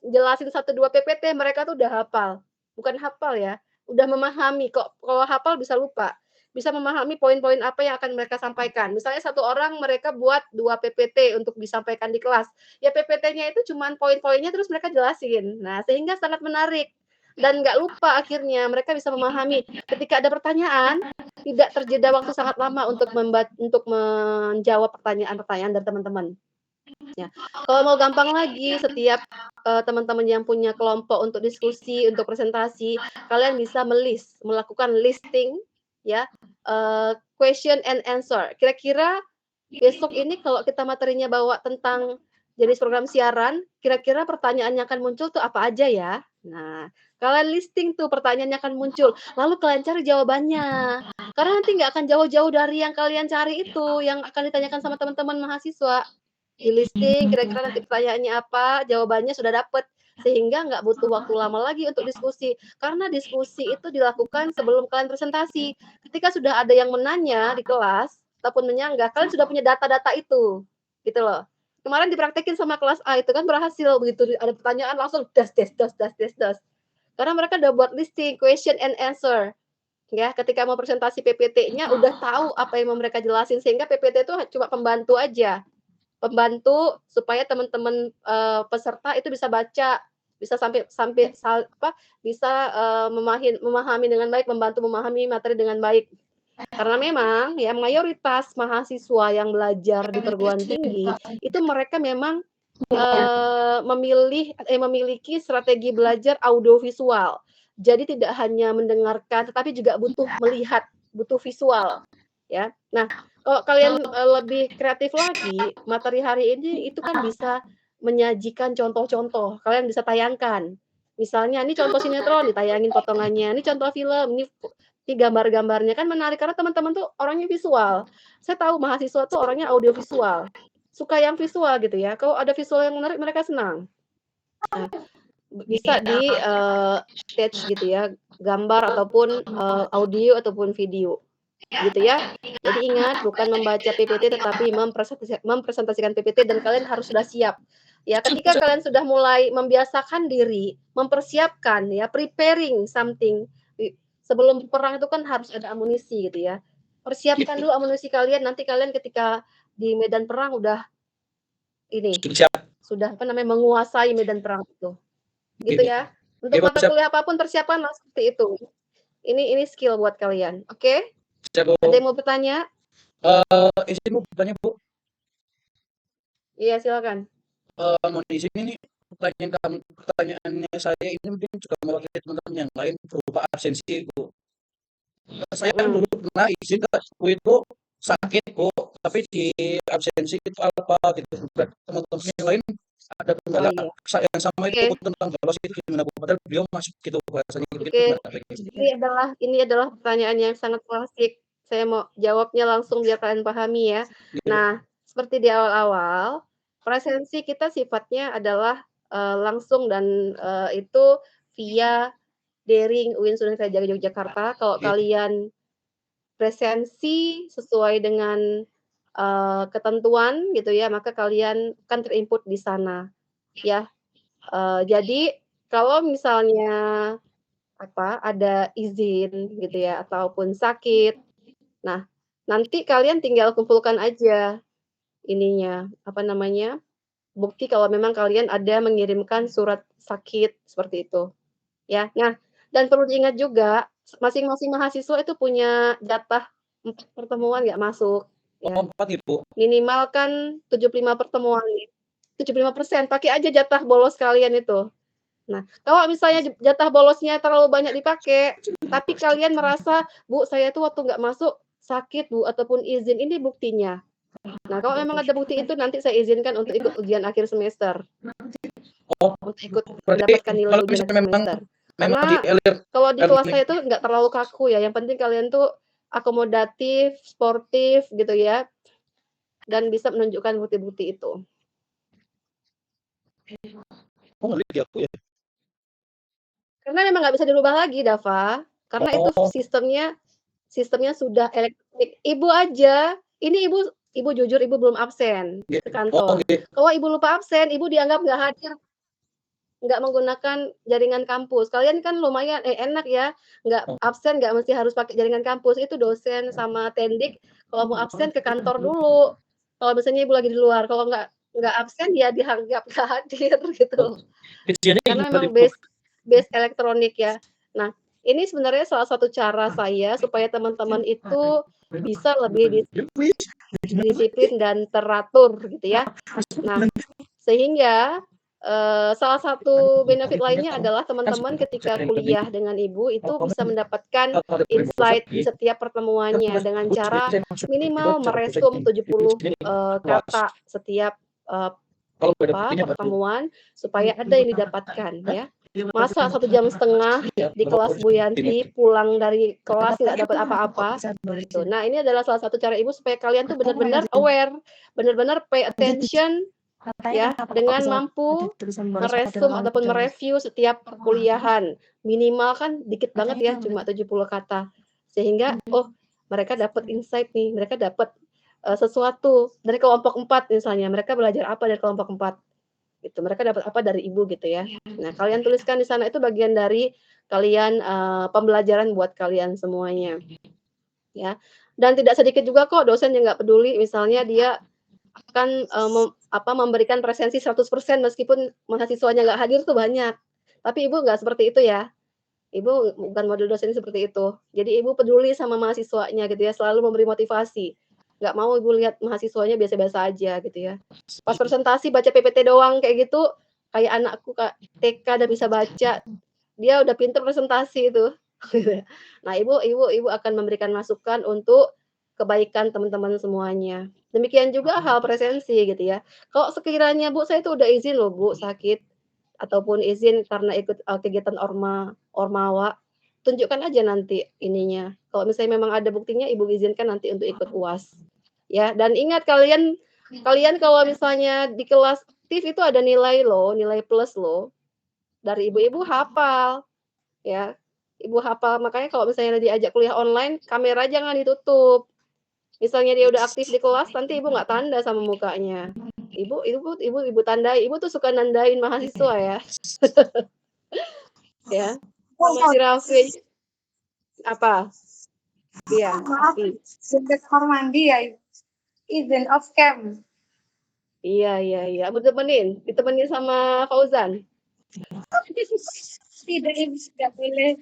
Speaker 2: jelasin 1, 2 PPT mereka tuh udah hafal. Bukan hafal ya, udah memahami. Kalau hafal bisa lupa. Bisa memahami poin-poin apa yang akan mereka sampaikan. Misalnya 1 orang mereka buat 2 PPT untuk disampaikan di kelas. Ya PPT-nya itu cuman poin-poinnya terus mereka jelasin. Nah, sehingga sangat menarik dan nggak lupa akhirnya mereka bisa memahami. Ketika ada pertanyaan, tidak terjeda waktu sangat lama untuk menjawab pertanyaan-pertanyaan dari teman-teman. Ya. Kalau mau gampang lagi, setiap teman-teman yang punya kelompok untuk diskusi, untuk presentasi, kalian bisa melakukan listing ya, question and answer. Kira-kira besok ini kalau kita materinya bawa tentang jenis program siaran, kira-kira pertanyaan yang akan muncul tuh apa aja ya? Nah, kalian listing tuh pertanyaannya akan muncul, lalu kalian cari jawabannya. Karena nanti nggak akan jauh-jauh dari yang kalian cari itu, yang akan ditanyakan sama teman-teman mahasiswa. Di listing kira-kira nanti pertanyaannya apa, jawabannya sudah dapat, sehingga nggak butuh waktu lama lagi untuk diskusi. Karena diskusi itu dilakukan sebelum kalian presentasi. Ketika sudah ada yang menanya di kelas ataupun menyanggah, kalian sudah punya data-data itu, gitu loh. Kemarin dipraktekin sama kelas A itu kan berhasil, begitu ada pertanyaan langsung das. Karena mereka udah buat listing question and answer. Ya, ketika mau presentasi PPT-nya udah tahu apa yang mau mereka jelasin sehingga PPT itu cuma pembantu aja. Pembantu supaya teman-teman peserta itu bisa baca, bisa bisa memahami dengan baik, membantu memahami materi dengan baik. Karena memang ya mayoritas mahasiswa yang belajar di perguruan tinggi itu mereka memang memiliki strategi belajar audiovisual. Jadi tidak hanya mendengarkan tetapi juga butuh melihat, butuh visual ya. Nah, kalau kalian lebih kreatif lagi, materi hari ini itu kan bisa menyajikan contoh-contoh. Kalian bisa tayangkan. Misalnya ini contoh sinetron ditayangin potongannya, ini contoh film, ini gambar-gambarnya kan menarik karena teman-teman tuh orangnya visual. Saya tahu mahasiswa tuh orangnya audiovisual. Suka yang visual gitu ya. Kalau ada visual yang menarik mereka senang. Nah, bisa di stage gitu ya, gambar ataupun audio ataupun video. Gitu ya. Jadi ingat bukan membaca PPT tetapi mempresentasikan PPT dan kalian harus sudah siap. Ya, ketika kalian sudah mulai membiasakan diri, mempersiapkan ya, preparing something. Sebelum perang itu kan harus ada amunisi gitu ya. Persiapkan dulu amunisi kalian, nanti kalian ketika di medan perang udah ini, sudah menguasai medan perang itu. Gitu ya. Untuk mata kuliah apapun persiapkanlah seperti itu. Ini skill buat kalian. Oke? Ada yang mau bertanya?
Speaker 1: Izin mau bertanya, Bu.
Speaker 2: Iya, silakan.
Speaker 1: Mohon izin ini pertanyaannya saya ini mungkin juga mewakili teman-teman yang lain berupa absensi, Bu. Saya dulu pernah izin ke Bu itu sakit, Bu, tapi di absensi itu apa gitu. Dan teman-teman yang lain ada kendala
Speaker 2: iya.
Speaker 1: yang sama itu
Speaker 2: Oke.
Speaker 1: tentang bolos itu gimana Bu? Padahal beliau masuk gitu bahasanya gitu
Speaker 2: Oke.
Speaker 1: gimana?
Speaker 2: Ini adalah pertanyaan yang sangat klasik. Saya mau jawabnya langsung biar kalian pahami ya.
Speaker 1: Gitu.
Speaker 2: Nah, seperti di awal-awal, presensi kita sifatnya adalah langsung dan itu via daring UIN Sunan Kalijaga Yogyakarta. Kalau kalian presensi sesuai dengan ketentuan gitu ya, maka kalian kan terinput di sana ya. Jadi kalau misalnya ada izin gitu ya ataupun sakit, nah nanti kalian tinggal kumpulkan aja ininya, bukti kalau memang kalian ada mengirimkan surat sakit seperti itu, ya. Nah, dan perlu diingat juga masing-masing mahasiswa itu punya jatah 4 pertemuan nggak masuk, ya.
Speaker 1: 4 Ibu.
Speaker 2: Minimal kan 75 pertemuan, 75%, pakai aja jatah bolos kalian itu. Nah, kalau misalnya jatah bolosnya terlalu banyak dipakai, tapi kalian merasa, "Bu, saya tuh waktu nggak masuk sakit, Bu," ataupun izin, ini buktinya. Nah, kalau memang ada bukti itu nanti saya izinkan untuk ikut ujian akhir semester. Untuk ikut mendapatkan nilai ujian akhir semester. Karena kalau di kelas saya tuh nggak terlalu kaku ya, yang penting kalian tuh akomodatif, sportif gitu ya, dan bisa menunjukkan bukti-bukti itu.
Speaker 1: Oh, nggak di aku ya?
Speaker 2: Karena memang nggak bisa dirubah lagi, Dava. Karena itu sistemnya sudah elektronik. Ibu aja, ini ibu jujur ibu belum absen ke kantor. Kalau ibu lupa absen, ibu dianggap nggak hadir, nggak menggunakan jaringan kampus. Kalian kan lumayan enak ya, nggak absen nggak mesti harus pakai jaringan kampus. Itu dosen sama tendik kalau mau absen ke kantor dulu. Kalau misalnya ibu lagi di luar, kalau nggak absen ya dianggap nggak hadir gitu. Karena memang base elektronik ya. Nah, ini sebenarnya salah satu cara saya supaya teman-teman itu bisa lebih disiplin dan teratur gitu ya. Nah, sehingga salah satu benefit lainnya adalah teman-teman ketika kuliah dengan ibu itu bisa mendapatkan insight di setiap pertemuannya dengan cara minimal meresum 70 kata setiap pertemuan supaya ada yang didapatkan ya. Masa 1,5 jam di kelas Bu Yanti, pulang dari kelas nggak dapat apa-apa gitu. Nah, ini adalah salah satu cara ibu supaya kalian tuh benar-benar aware, benar-benar pay attention ya, dengan mampu meresum ataupun mereview setiap perkuliahan. Minimal kan dikit banget ya, cuma 70 kata. Sehingga mereka dapat insight nih, mereka dapat sesuatu dari kelompok 4 misalnya, mereka belajar apa dari kelompok 4 gitu, mereka dapat apa dari ibu gitu ya. Nah, kalian tuliskan di sana itu bagian dari kalian pembelajaran buat kalian semuanya ya. Dan tidak sedikit juga kok dosen yang nggak peduli, misalnya dia akan memberikan presensi 100% meskipun mahasiswanya nggak hadir tuh banyak. Tapi ibu nggak seperti itu ya. Ibu bukan model dosen seperti itu. Jadi ibu peduli sama mahasiswanya gitu ya, selalu memberi motivasi. Nggak mau ibu lihat mahasiswanya biasa-biasa aja gitu ya. Pas presentasi baca PPT doang kayak gitu, kayak anakku Kak TK udah bisa baca, dia udah pinter presentasi itu. Nah, ibu akan memberikan masukan untuk kebaikan teman-teman semuanya. Demikian juga hal presensi gitu ya. Kalau sekiranya Bu, saya tuh udah izin loh Bu sakit ataupun izin karena ikut kegiatan ormawa, tunjukkan aja nanti ininya. Kalau misalnya memang ada buktinya, ibu izinkan nanti untuk ikut UAS. Ya, dan ingat kalian kalau misalnya di kelas aktif itu ada nilai loh, nilai plus loh. Dari ibu-ibu hafal. Ya. Ibu hafal, makanya kalau misalnya diajak kuliah online, kamera jangan ditutup. Misalnya dia udah aktif di kelas, nanti ibu nggak tanda sama mukanya. Ibu tandai, ibu tuh suka nandain mahasiswa ya. Ya. Masih Raffi. Apa? Iya.
Speaker 3: Maaf, sudah kamar mandi ya. Izin off cam.
Speaker 2: Iya. Aku ditemenin sama Fauzan.
Speaker 3: Tidak, ibu tidak boleh.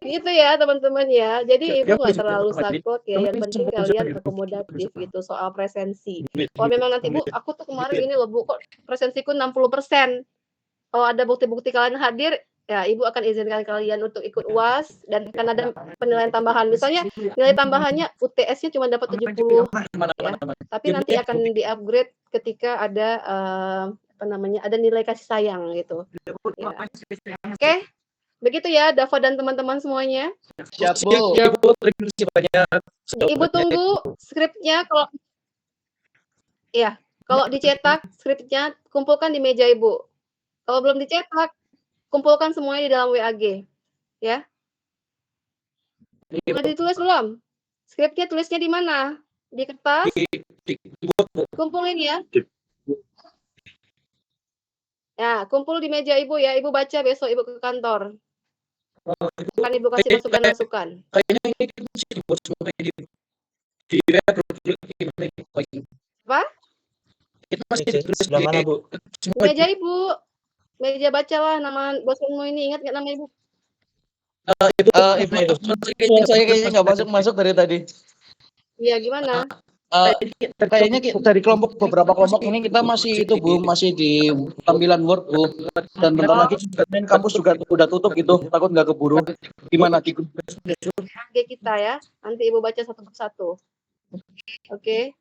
Speaker 2: Gitu ya teman-teman ya. Jadi ibu nggak terlalu sakit ya. Yang penting kalian akomodatif gitu soal presensi. Kalau memang nanti Bu, aku tuh kemarin ini loh Bu, kok presensiku 60%. Kalau ada bukti-bukti kalian hadir, ya Ibu akan izinkan kalian untuk ikut UAS dan akan ada penilaian tambahan. Misalnya nilai tambahannya UTS-nya cuma dapat 70 ya, tapi nanti akan di-upgrade ketika ada ada nilai kasih sayang gitu. Ya. Oke. Begitu ya Dava dan teman-teman semuanya.
Speaker 6: Siap, Bu. Ya, Bu. Terima kasih banyak.
Speaker 2: Ibu tunggu skripnya kalau dicetak skripnya kumpulkan di meja Ibu. Kalau belum dicetak, kumpulkan semuanya di dalam WAG, ya. Udah ditulis belum? Skripnya tulisnya di mana? Di kertas? Kumpulin ya. Ya, kumpul di meja Ibu ya. Ibu baca besok Ibu ke kantor. Kan Ibu kasih masukan-masukan.
Speaker 6: Kayaknya ini masih dibuat semua di
Speaker 2: Apa?
Speaker 6: Itu masih ditulis
Speaker 9: Sebelah mana, Bu?
Speaker 2: Di meja Ibu. Meja bacalah nama dosenmu ini. Ingat nggak nama Ibu?
Speaker 6: Ibu, saya kayaknya nggak masuk dari tadi.
Speaker 2: Iya, gimana?
Speaker 6: Kayaknya dari beberapa kelompok ini kita masih itu Bu, masih di tampilan Word Bu, dan bentar lagi main kampus juga udah tutup gitu, takut nggak keburu. Gimana di
Speaker 2: WAG kita ya, nanti Ibu baca satu persatu. Oke.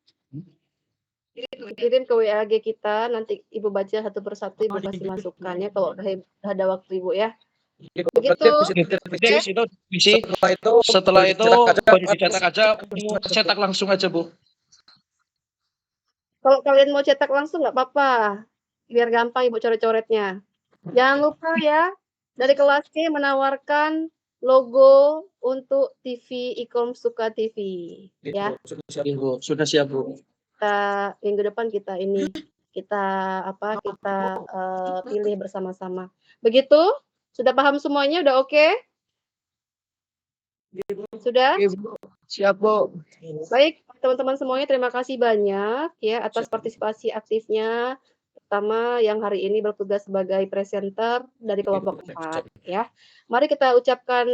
Speaker 2: Kirim ke WAG kita, nanti Ibu baca satu persatu, Ibu kasih masukannya kalau udah ada waktu Ibu ya. Begitu.
Speaker 6: Itu visi. Setelah itu baru dicetak aja, cetak langsung aja Bu.
Speaker 2: Kalau kalian mau cetak langsung nggak apa-apa, biar gampang Ibu coret-coretnya. Jangan lupa ya, dari kelas K menawarkan logo untuk TV Ikom Suka TV, ya.
Speaker 6: Sudah siap Bu.
Speaker 2: Kita minggu depan kita pilih bersama-sama. Begitu? Sudah paham semuanya? Udah oke? Sudah?
Speaker 6: Siap Bu.
Speaker 2: Baik, teman-teman semuanya terima kasih banyak ya atas partisipasi aktifnya. Pertama yang hari ini bertugas sebagai presenter dari kelompok 4 ya. Mari kita ucapkan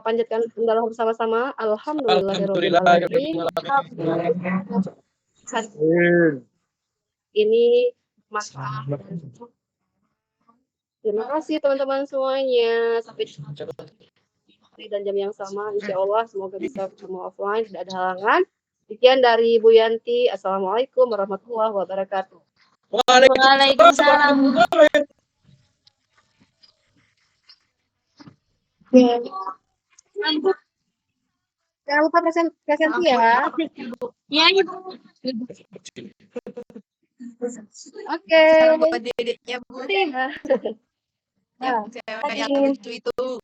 Speaker 2: panjatkan hamdalah bersama-sama. Alhamdulillahirobbilalamin. Ini masalah. Terima kasih teman-teman semuanya. Sampai jumpa dan jam yang sama. Insya Allah semoga bisa ketemu offline, tidak ada halangan. Sekian dari Bu Yanti. Assalamualaikum warahmatullahi wabarakatuh.
Speaker 8: Waalaikumsalam.
Speaker 2: Jangan lupa presentasi ya.
Speaker 8: Ya, Ibu.
Speaker 2: Oke.
Speaker 11: Buat dedeknya Bu. Yang cewek yang lucu itu.